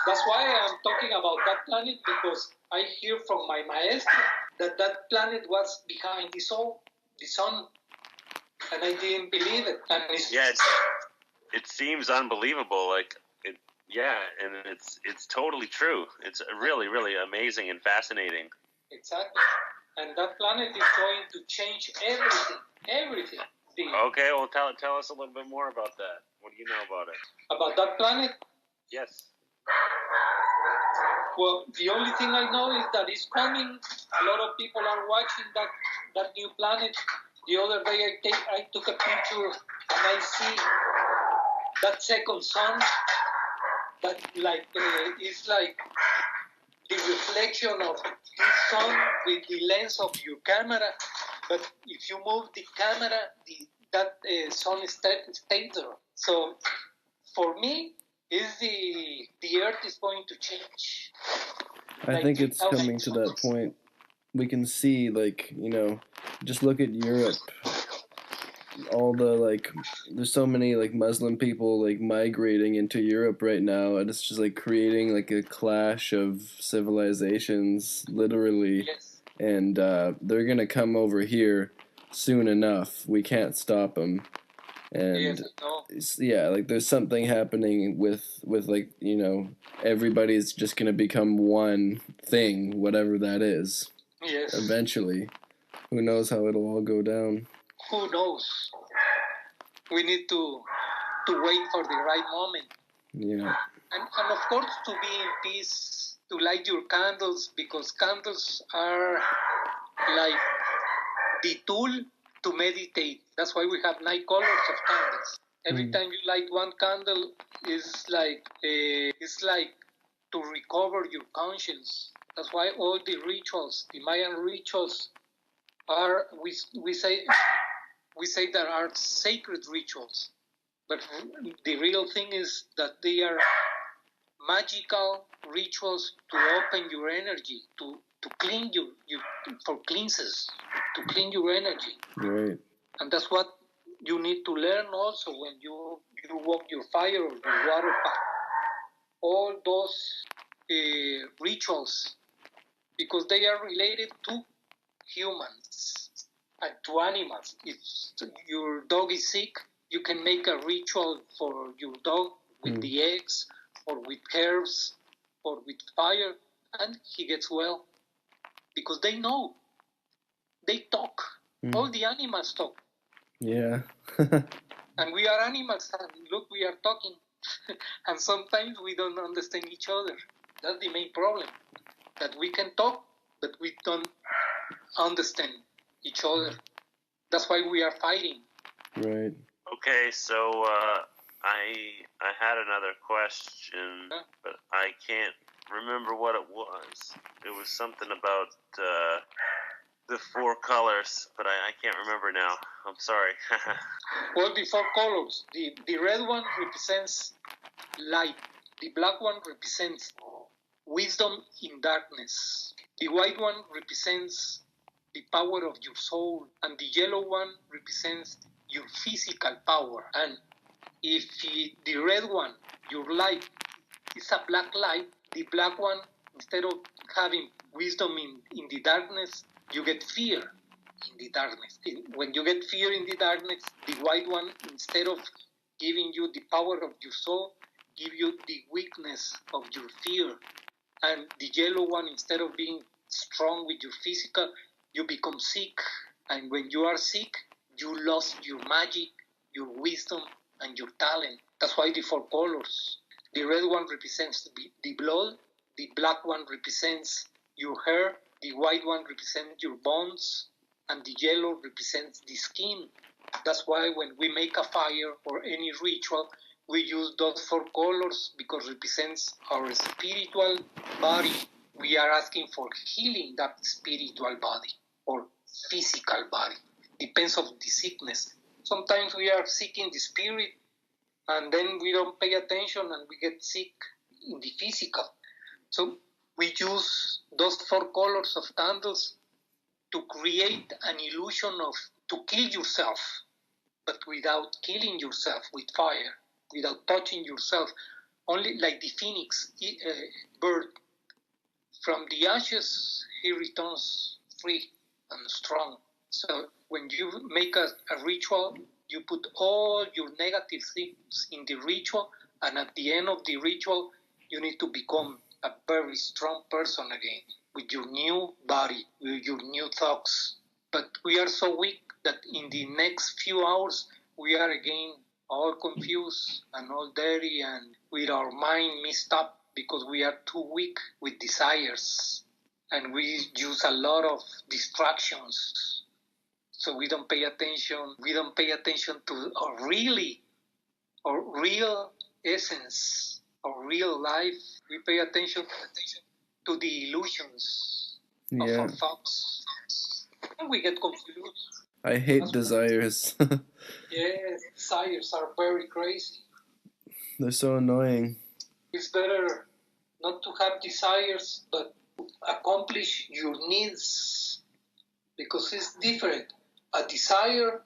That's why I'm talking about that planet, because I hear from my maestro that planet was behind the sun, and I didn't believe it. And it seems unbelievable. Like and it's totally true. It's really, really amazing and fascinating. Exactly. And that planet is going to change everything. Okay, well, tell us a little bit more about that. What do you know about it? About that planet? Yes. Well, the only thing I know is that it's coming. A lot of people are watching that new planet. The other day I took a picture and I see that second sun that it's like the reflection of this sun with the lens of your camera. But if you move the camera, that sun stays there. So for me, the Earth is going to change. I think it's coming to that point. We can see, just look at Europe. All the, there's so many, Muslim people, migrating into Europe right now, and it's just, creating, a clash of civilizations, literally. Yes. And they're gonna come over here soon enough. We can't stop them. And there's something happening with everybody's just gonna become one thing, whatever that is. Yes. Eventually, who knows how it'll all go down? Who knows? We need to wait for the right moment. Yeah. And of course, to be in peace, to light your candles, because candles are like the tool to meditate. That's why we have 9 colors of candles. Every time you light one candle, it's like to recover your conscience. That's why all the rituals, the Mayan rituals, are we say that are sacred rituals. But the real thing is that they are magical rituals to open your energy, to clean you for cleanses, to clean your energy. Right. And that's what you need to learn also when you walk your fire or your water path. All those rituals, because they are related to humans and to animals. If your dog is sick, you can make a ritual for your dog with the eggs or with herbs or with fire, and he gets well. Because they know. They talk. All the animals talk. Yeah. And we are animals, and look, we are talking. And sometimes we don't understand each other. That's the main problem. That we can talk, but we don't understand each other. That's why we are fighting. Right. Okay, so I had another question, but I can't remember what it was. It was something about the 4 colors, but I can't remember now. I'm sorry. Well, the 4 colors. The red one represents light. The black one represents wisdom in darkness. The white one represents the power of your soul, and the yellow one represents your physical power. And if the red one, your light, is a black light, the black one, instead of having wisdom in the darkness, you get fear in the darkness. When you get fear in the darkness, the white one, instead of giving you the power of your soul, give you the weakness of your fear. And the yellow one, instead of being strong with your physical, you become sick. And when you are sick, you lost your magic, your wisdom, and your talent. That's why the four colors. The red one represents the blood, the black one represents your hair, the white one represents your bones, and the yellow represents the skin. That's why when we make a fire or any ritual, we use those four colors because it represents our spiritual body. We are asking for healing that spiritual body or physical body. Depends on the sickness. Sometimes we are sick in the spirit, and then we don't pay attention and we get sick in the physical. So we use those four colors of candles to create an illusion of to kill yourself, but without killing yourself with fire, without touching yourself. Only like the phoenix bird, from the ashes he returns free and strong. So when you make a ritual, you put all your negative things in the ritual, and at the end of the ritual, you need to become a very strong person again, with your new body, with your new thoughts. But we are so weak that in the next few hours, we are again all confused and all dirty and with our mind messed up because we are too weak with desires. And we use a lot of distractions. So we don't pay attention. We don't pay attention to our real essence, our real life. We pay attention to the illusions of our thoughts. And we get confused. I hate desires. Yes, desires are very crazy. They're so annoying. It's better not to have desires, but accomplish your needs, because it's different. A desire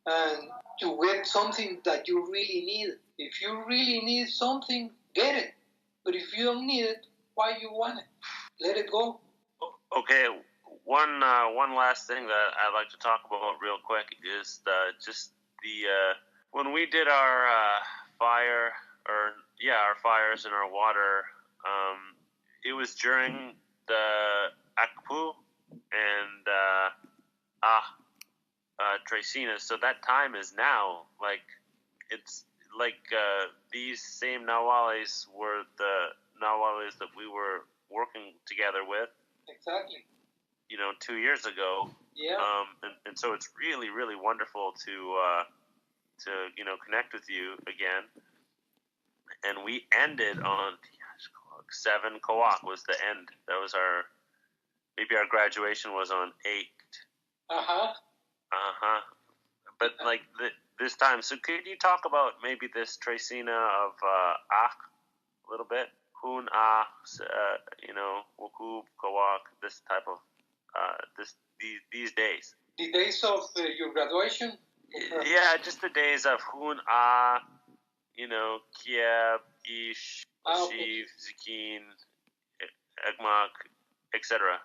and to get something that you really need. If you really need something, get it. But if you don't need it, why you want it? Let it go. Okay, one last thing that I'd like to talk about real quick is when we did our our fires in our water. It was during the Akpu and Tracina, so that time is now. Like, it's like these same Nawales were the Nawales that we were working together with. Exactly. 2 years ago. Yeah. And so it's really, really wonderful to connect with you again. And we ended on 7 Kawak was the end. That was our graduation was on 8. But like this time, so could you talk about maybe this Tracina of Ach a little bit? Hun Wukub, Kawak, this type of these days. The days of your graduation? Yeah, just the days of Hun Kieb, Ish, Shiv, Zikin, Egmak, etc.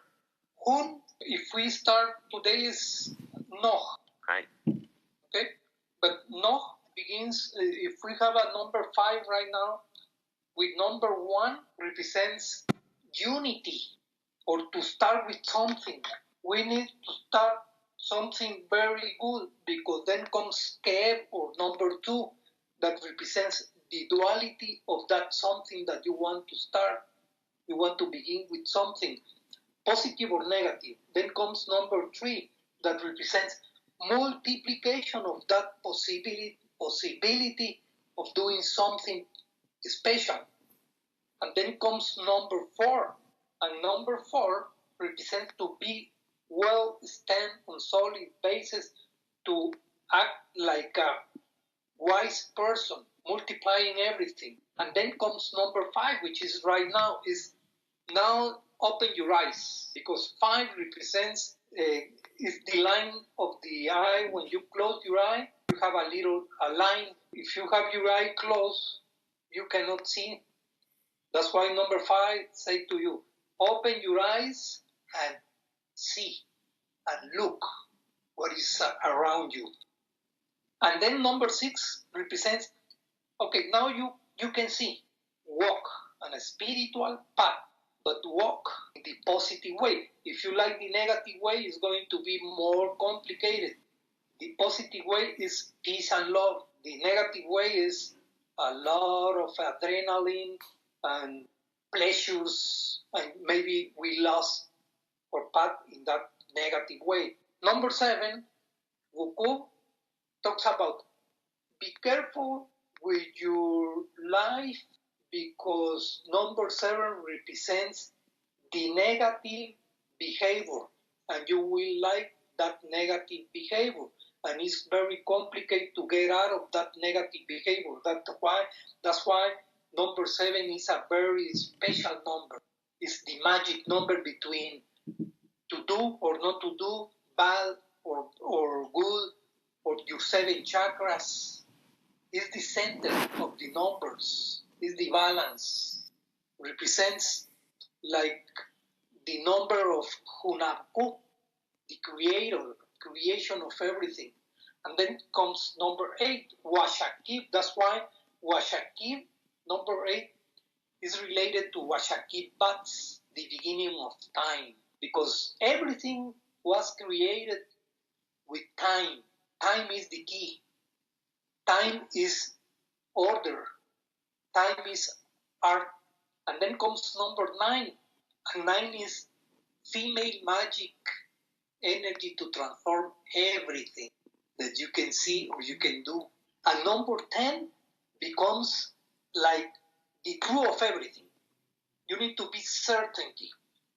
Hun, if we start today, is Noh. Right. Okay? But Noh begins, if we have a number 5 right now, with number 1 represents unity, or to start with something. We need to start something very good, because then comes Kev, or number 2, that represents the duality of that something that you want to start. You want to begin with something, positive or negative. Then comes number 3, that represents multiplication of that possibility of doing something special. And then comes number 4. And number 4 represents to be well stand on solid basis, to act like a wise person, multiplying everything. And then comes number 5, which is right now, is now open your eyes, because 5 represents is the line of the eye. When you close your eye, you have a line. If you have your eye closed, you cannot see. That's why number 5 say to you, open your eyes and see and look what is around you. And then number 6 represents, okay, now you can see, walk on a spiritual path, but walk in the positive way. If you like the negative way, it's going to be more complicated. The positive way is peace and love. The negative way is a lot of adrenaline and pleasures, and maybe we lost our path in that negative way. Number 7, Wuku talks about be careful with your life, because number 7 represents the negative behavior, and you will like that negative behavior, and it's very complicated to get out of that negative behavior. That's why number 7 is a very special number. It's the magic number between to do or not to do, bad or good, or your 7 chakras. Is the center of the numbers, is the balance, represents like the number of Hunabku, the creation of everything. And then comes number 8, Washakib. That's why Washakib, number 8, is related to Washakib Bats, the beginning of time, because everything was created with time. Time is the key. Time is order. Time is art. And then comes number 9. And 9 is female magic energy to transform everything that you can see or you can do. And number 10 becomes like the clue of everything. You need to be certainty.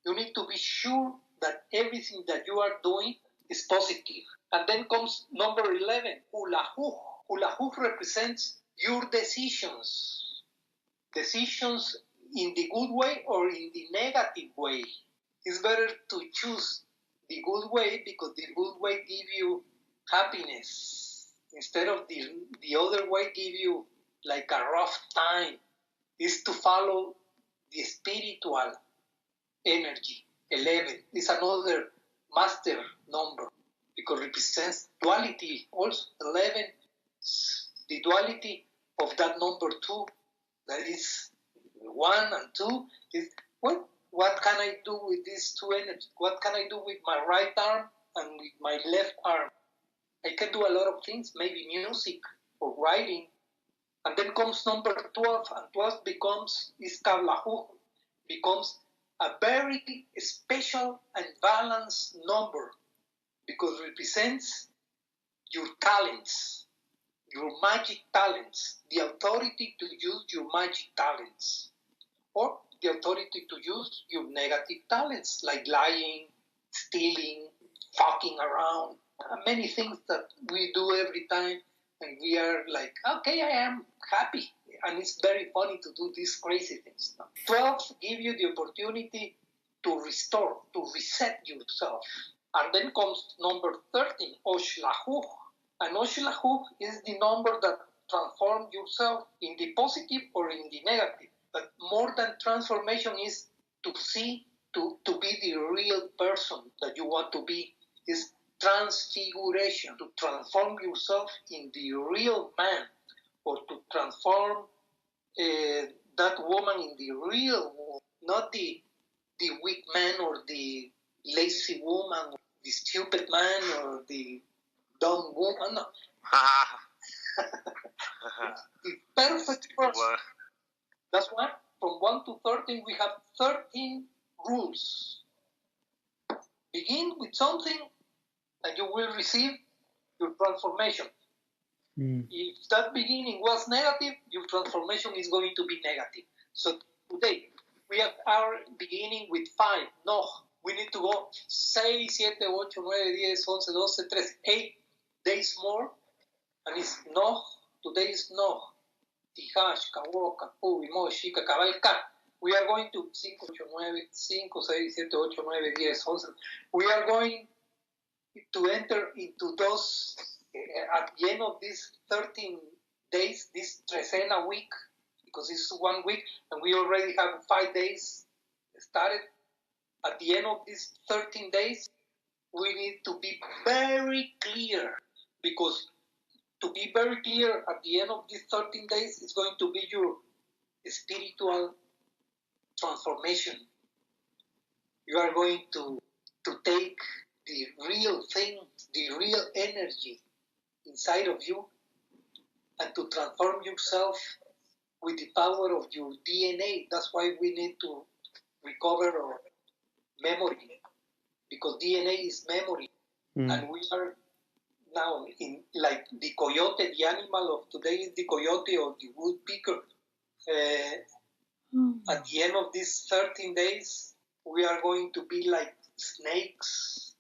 You need to be sure that everything that you are doing is positive. And then comes number 11, Ulahuh. Ulahuh represents your decisions. Decisions in the good way or in the negative way. It's better to choose the good way, because the good way gives you happiness, instead of the other way give you like a rough time. Is to follow the spiritual energy. 11 is another master number, because it represents duality. Also 11, the duality of that number 2, that is 1 and 2, is what can I do with these 2 energies? What can I do with my right arm and with my left arm? I can do a lot of things, maybe music or writing. And then comes number 12, and 12 becomes Iskablahu, becomes a very special and balanced number, because it represents your talents, your magic talents, the authority to use your magic talents, or the authority to use your negative talents, like lying, stealing, fucking around, many things that we do every time, and we are like, okay, I am happy, and it's very funny to do these crazy things. 12 give you the opportunity to restore, to reset yourself. And then comes number 13, Oshlahu. And Oshlahu is the number that transforms yourself in the positive or in the negative. But more than transformation is to see, to be the real person that you want to be, is transfiguration, to transform yourself in the real man, or to transform that woman in the real woman, not the weak man or the lazy woman, or the stupid man or the dumb woman. No. The perfect person. That's why from 1 to 13 we have 13 rules. Begin with something and you will receive your transformation. If that beginning was negative, your transformation is going to be negative. So today we have our beginning with 5. No, we need to go 6, 7, 8, 9, 10, 11, 12, 13, 8 days more. And it's no, today is no. Tihash, Kawo, Kapu, Imo, Shika, Kabalka. We are going to 5, 8, 9, 5, 6, 7, 8, 9, 10, 11. We are going to enter into those at the end of these 13 days, this Trecena week, because it's 1 week, and we already have 5 days started. At the end of these 13 days, we need to be very clear, because to be very clear at the end of these 13 days is going to be your spiritual transformation. You are going to take the real thing, the real energy inside of you, and to transform yourself with the power of your DNA. That's why we need to recover our memory, because DNA is memory. And we are now in, like the coyote, the animal of today is the coyote or the woodpecker. At the end of these 13 days, we are going to be like snakes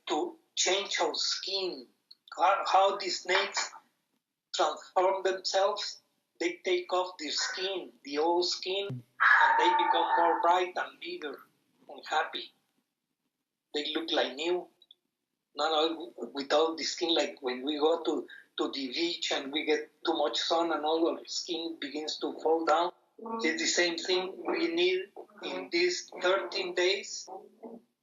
to change our skin. How the snakes transform themselves, they take off their skin, the old skin, and they become more bright and bigger and happy. They look like new, not without the skin, like when we go to the beach and we get too much sun and all our skin begins to fall down. It's the same thing we need in these 13 days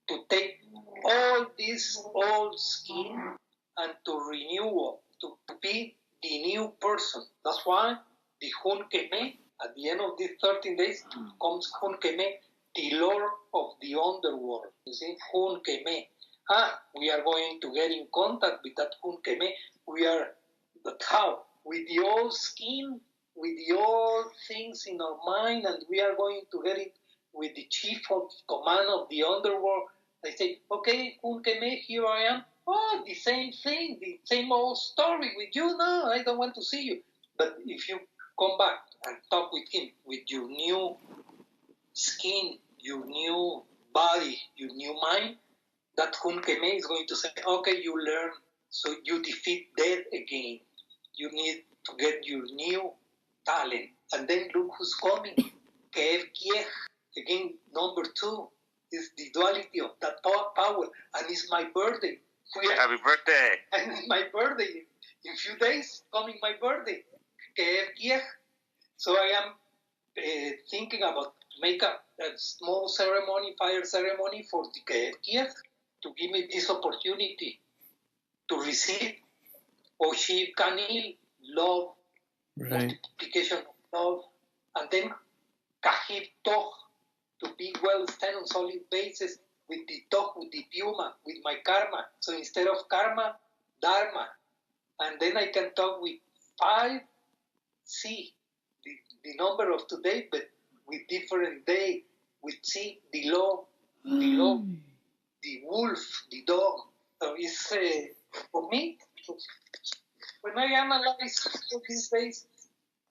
to take all this old skin and to renew, to be the new person. That's why the Hunkeme, at the end of these 13 days, comes Hunkeme, the Lord of the underworld. You see, Hunkeme. We are going to get in contact with that Hunkeme. But how? With the old skin, with the old things in our mind, and we are going to get it with the chief of command of the underworld. They say, okay, Hunkeme, here I am. The same thing, the same old story with you. No, I don't want to see you. But if you come back and talk with him with your new skin, your new body, your new mind, that Hunkeme is going to say, okay, you learn, so you defeat death again. You need to get your new talent. And then look who's coming. Kev Kiech. Again, number 2 is the duality of that power. And it's my birthday. Happy birthday. And it's my birthday. In a few days, coming my birthday. Kev Kiech. So I am thinking about make a small ceremony, fire ceremony for the Kev Kiech, to give me this opportunity to receive Oshir Kanil, love, multiplication of love, and then Kahib Toch, to be well stand on solid basis with the Toch, with the Puma, with my karma. So instead of karma, Dharma. And then I can talk with 5C, the number of today, but with different day, with C, the law, the wolf, the dog. So it's, for me, when I analyze these days,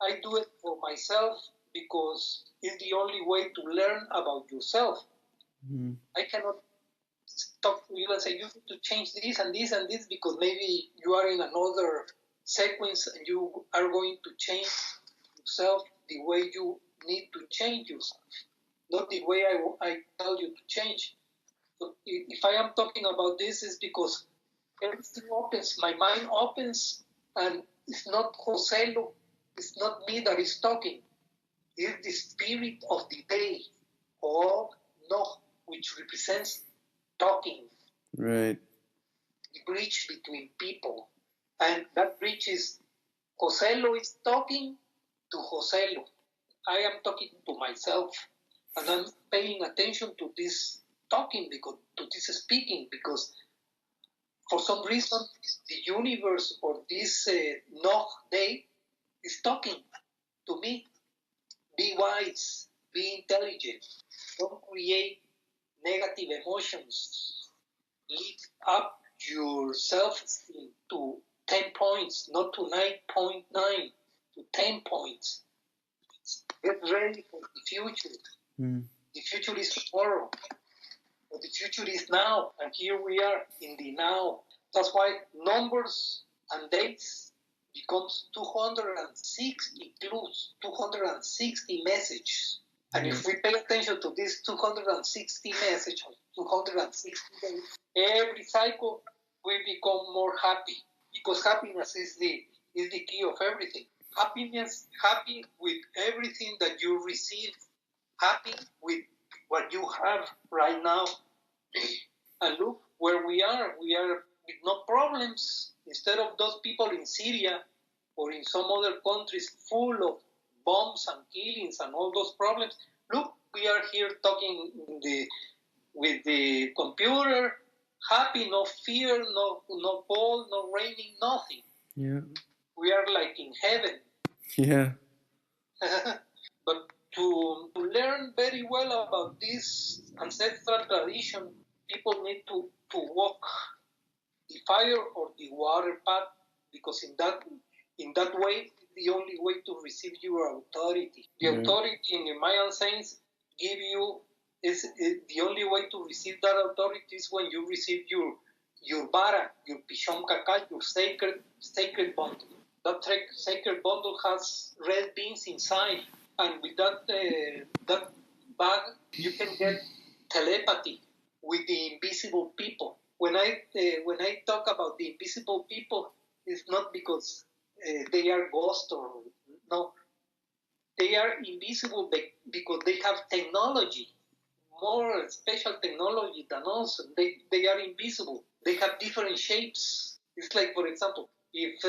I do it for myself because it's the only way to learn about yourself. I cannot talk to you and say, you need to change this and this and this because maybe you are in another sequence and you are going to change yourself the way you need to change yourself, not the way I tell you to change. So if I am talking about this, is because everything opens, my mind opens, and it's not Joselo, it's not me that is talking. It's the spirit of the day, or no, which represents talking. Right. The bridge between people. And that bridge is, Joselo is talking to Joselo. I am talking to myself, and I'm paying attention to this talking, because to this speaking, because for some reason the universe or this Noh day is talking to me. Be wise, be intelligent, don't create negative emotions. Lift up your self-esteem to 10 points, not to 9.9, to 10 points. Get ready for the future. The future is tomorrow. But the future is now, and here we are in the now. That's why numbers and dates, becomes 260 clues, 260 messages. And if we pay attention to this 260 messages, 260 days, every cycle we become more happy, because happiness is the key of everything. Happiness, happy with everything that you receive, happy with what you have right now. And look where we are. We are with no problems. Instead of those people in Syria or in some other countries full of bombs and killings and all those problems, look, we are here talking with the computer, happy, no fear, no cold, no raining, nothing. Yeah. We are like in heaven. Yeah. But to learn very well about this ancestral tradition, people need to walk the fire or the water path, because in that way, the only way to receive your authority. The authority in the Mayan saints give you is the only way to receive that authority is when you receive your vara, your pichon caca, your sacred bundle. That sacred bundle has red beans inside, and with that bag you can get telepathy with the invisible people. When I talk about the invisible people, it's not because they are ghosts or no. They are invisible because they have technology, more special technology than us. They are invisible. They have different shapes. It's like, for example, if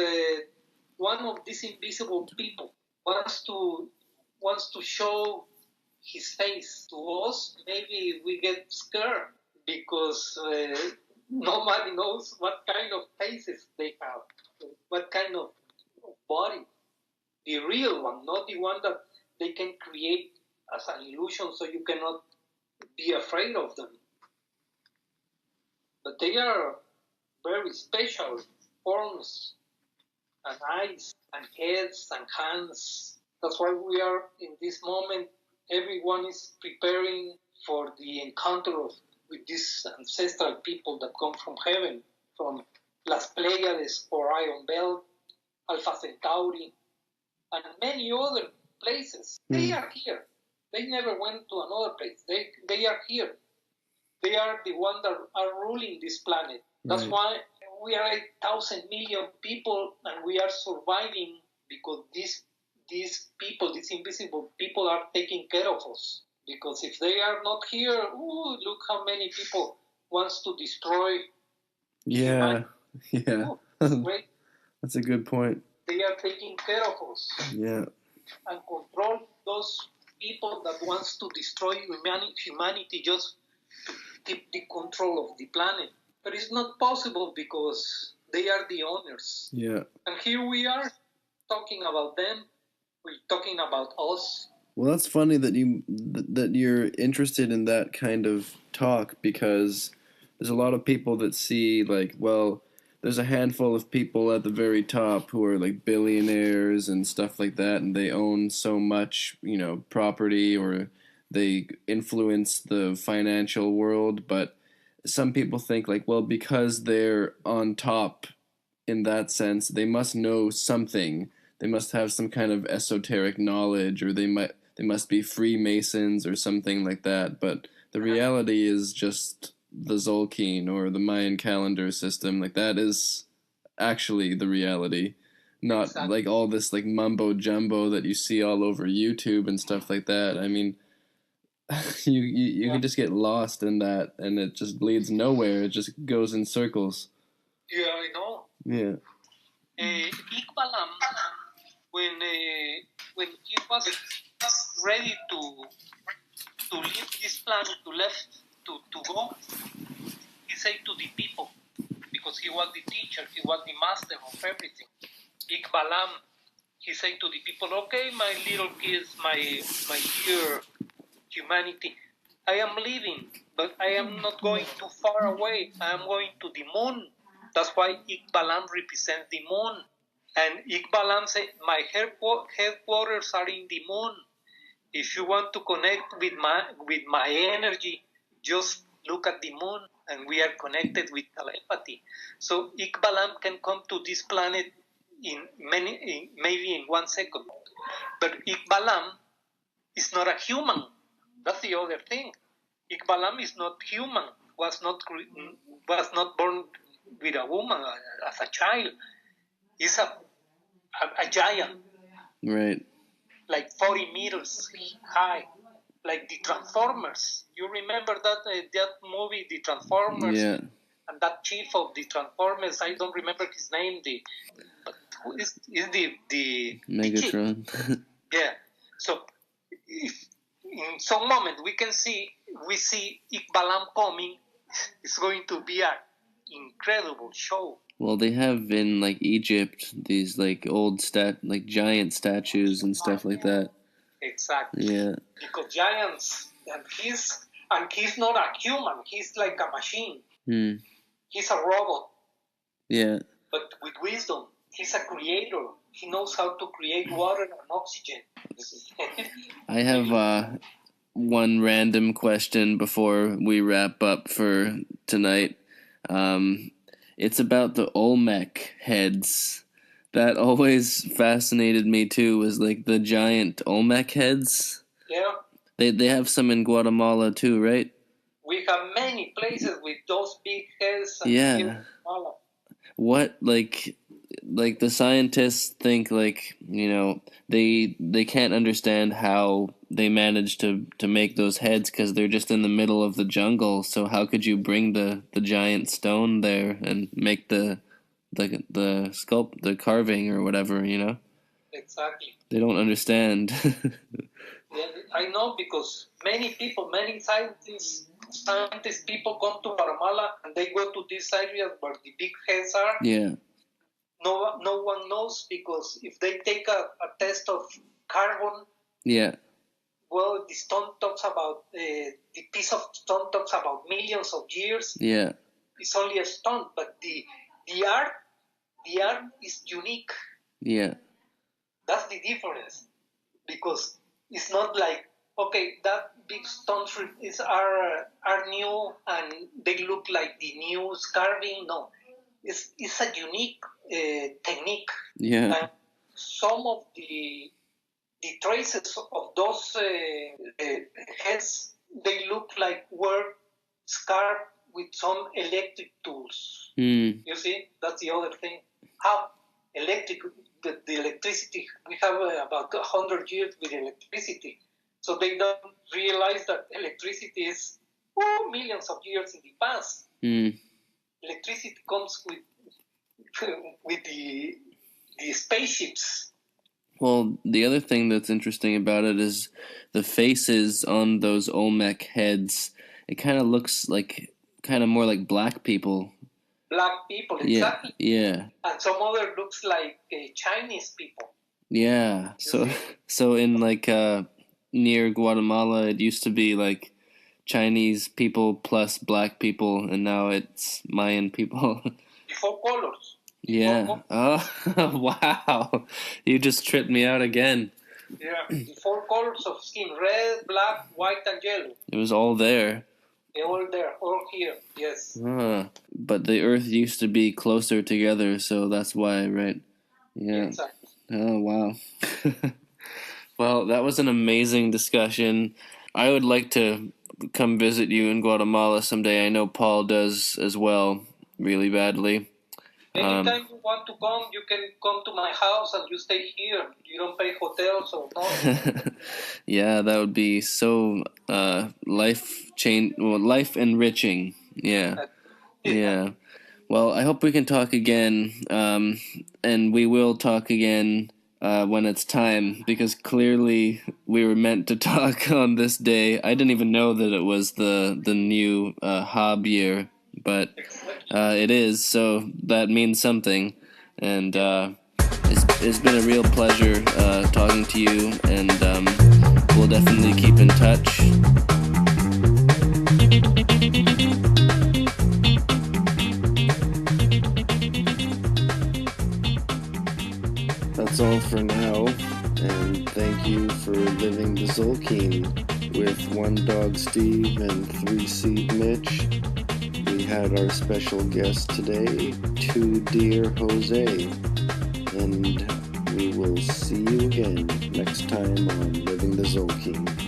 one of these invisible people wants to show his face to us, maybe we get scared because nobody knows what kind of faces they have, what kind of body. The real one, not the one that they can create as an illusion so you cannot be afraid of them. But they are very special forms and eyes and heads and hands. That's why we are in this moment, everyone is preparing for the encounter with these ancestral people that come from heaven, from Las Pleiades, Orion Belt, Alpha Centauri, and many other places. They are here. They never went to another place. They are here. They are the ones that are ruling this planet. That's why we are 8,000 million people and we are surviving, because these people, these invisible people, are taking care of us. Because if they are not here, look how many people wants to destroy humanity. Yeah. Great. That's a good point. They are taking care of us. Yeah. And control those people that wants to destroy humanity just to keep the control of the planet. But it's not possible because they are the owners. Yeah. And here we are talking about them. We're talking about us. Well, that's funny that you're interested in that kind of talk, because there's a lot of people that see, like, well, there's a handful of people at the very top who are like billionaires and stuff like that, and they own so much, property, or they influence the financial world. But some people think, like, well, because they're on top in that sense, they must know something. They must have some kind of esoteric knowledge, or they must be Freemasons or something like that. But the reality is just the Zolkeen or the Mayan calendar system. Like, that is actually the reality, not like all this like mumbo jumbo that you see all over YouTube and stuff like that. I mean, you can just get lost in that, and it just leads nowhere. It just goes in circles. Yeah, I know. Yeah. Iqbalam, when he was ready to leave this planet, to go, he said to the people, because he was the teacher, he was the master of everything. Iqbalam, he said to the people, okay, my little kids, my dear humanity, I am leaving, but I am not going too far away. I am going to the moon. That's why Iqbalam represents the moon. And Iqbalam said, my headquarters are in the moon. If you want to connect with my energy, just look at the moon, and we are connected with telepathy. So Iqbalam can come to this planet maybe in 1 second. But Iqbalam is not a human. That's the other thing. Iqbalam is not human. Was not born with a woman as a child. He's a giant. Right. Like 40 meters high, like the Transformers. You remember that movie, The Transformers? Yeah. And that chief of the Transformers, I don't remember his name. But who is the Megatron. yeah. So if in some moment we see Iqbalam coming, it's going to be an incredible show. Well, they have in like Egypt these like old like giant statues and stuff like that. Exactly. Yeah. Because giants, and he's not a human. He's like a machine. He's a robot. Yeah. But with wisdom, he's a creator. He knows how to create water and oxygen. I have one random question before we wrap up for tonight. It's about the Olmec heads. That always fascinated me too, was like the giant Olmec heads. Yeah. They have some in Guatemala too, right? We have many places with those big heads. Yeah. What like the scientists think, like, you know, they can't understand how they managed to make those heads because they're just in the middle of the jungle. So how could you bring the giant stone there and make the sculpt, the carving or whatever, you know? Exactly. They don't understand. Yeah, I know, because many scientists people come to Guatemala and they go to these areas where the big heads are. Yeah. No one knows, because if they take a test of carbon, yeah, well, the stone talks about the piece of stone talks about millions of years. Yeah. It's only a stone, but the art is unique. Yeah. That's the difference, because it's not like, okay, that big stones are new and they look like the new carving. No, it's a unique technique. Yeah. And some of the traces of those heads, they look like were scarred with some electric tools. You see, that's the other thing. How the electricity, we have about 100 years with electricity, so they don't realize that electricity is millions of years in the past. Electricity comes with the spaceships. Well, the other thing that's interesting about it is the faces on those Olmec heads. It kind of looks like, more like black people. Black people, exactly. Yeah. And some other looks like Chinese people. Yeah. So in like near Guatemala, it used to be like Chinese people plus black people, and now it's Mayan people. Before colors. Yeah. Oh, wow. You just tripped me out again. Yeah. The 4 colors of skin: red, black, white, and yellow. It was all there. They're all there, all here, yes. But the Earth used to be closer together, so that's why, right? Yeah. Exactly. Oh, wow. Well, that was an amazing discussion. I would like to come visit you in Guatemala someday. I know Paul does as well, really badly. Anytime you want to come, you can come to my house and you stay here. You don't pay hotels or nothing. Yeah, that would be so life enriching. Yeah. Yeah. Well, I hope we can talk again, and we will talk again when it's time, because clearly we were meant to talk on this day. I didn't even know that it was the new Hob year, but it is, so that means something. And it's been a real pleasure talking to you, and we'll definitely keep in touch. That's all for now, and thank you for living the Zolkeen with One Dog Steve and 3 Seed Mitch. We had our special guest today, 2 Deer Jose, and we will see you again next time on Living the Zolkeen.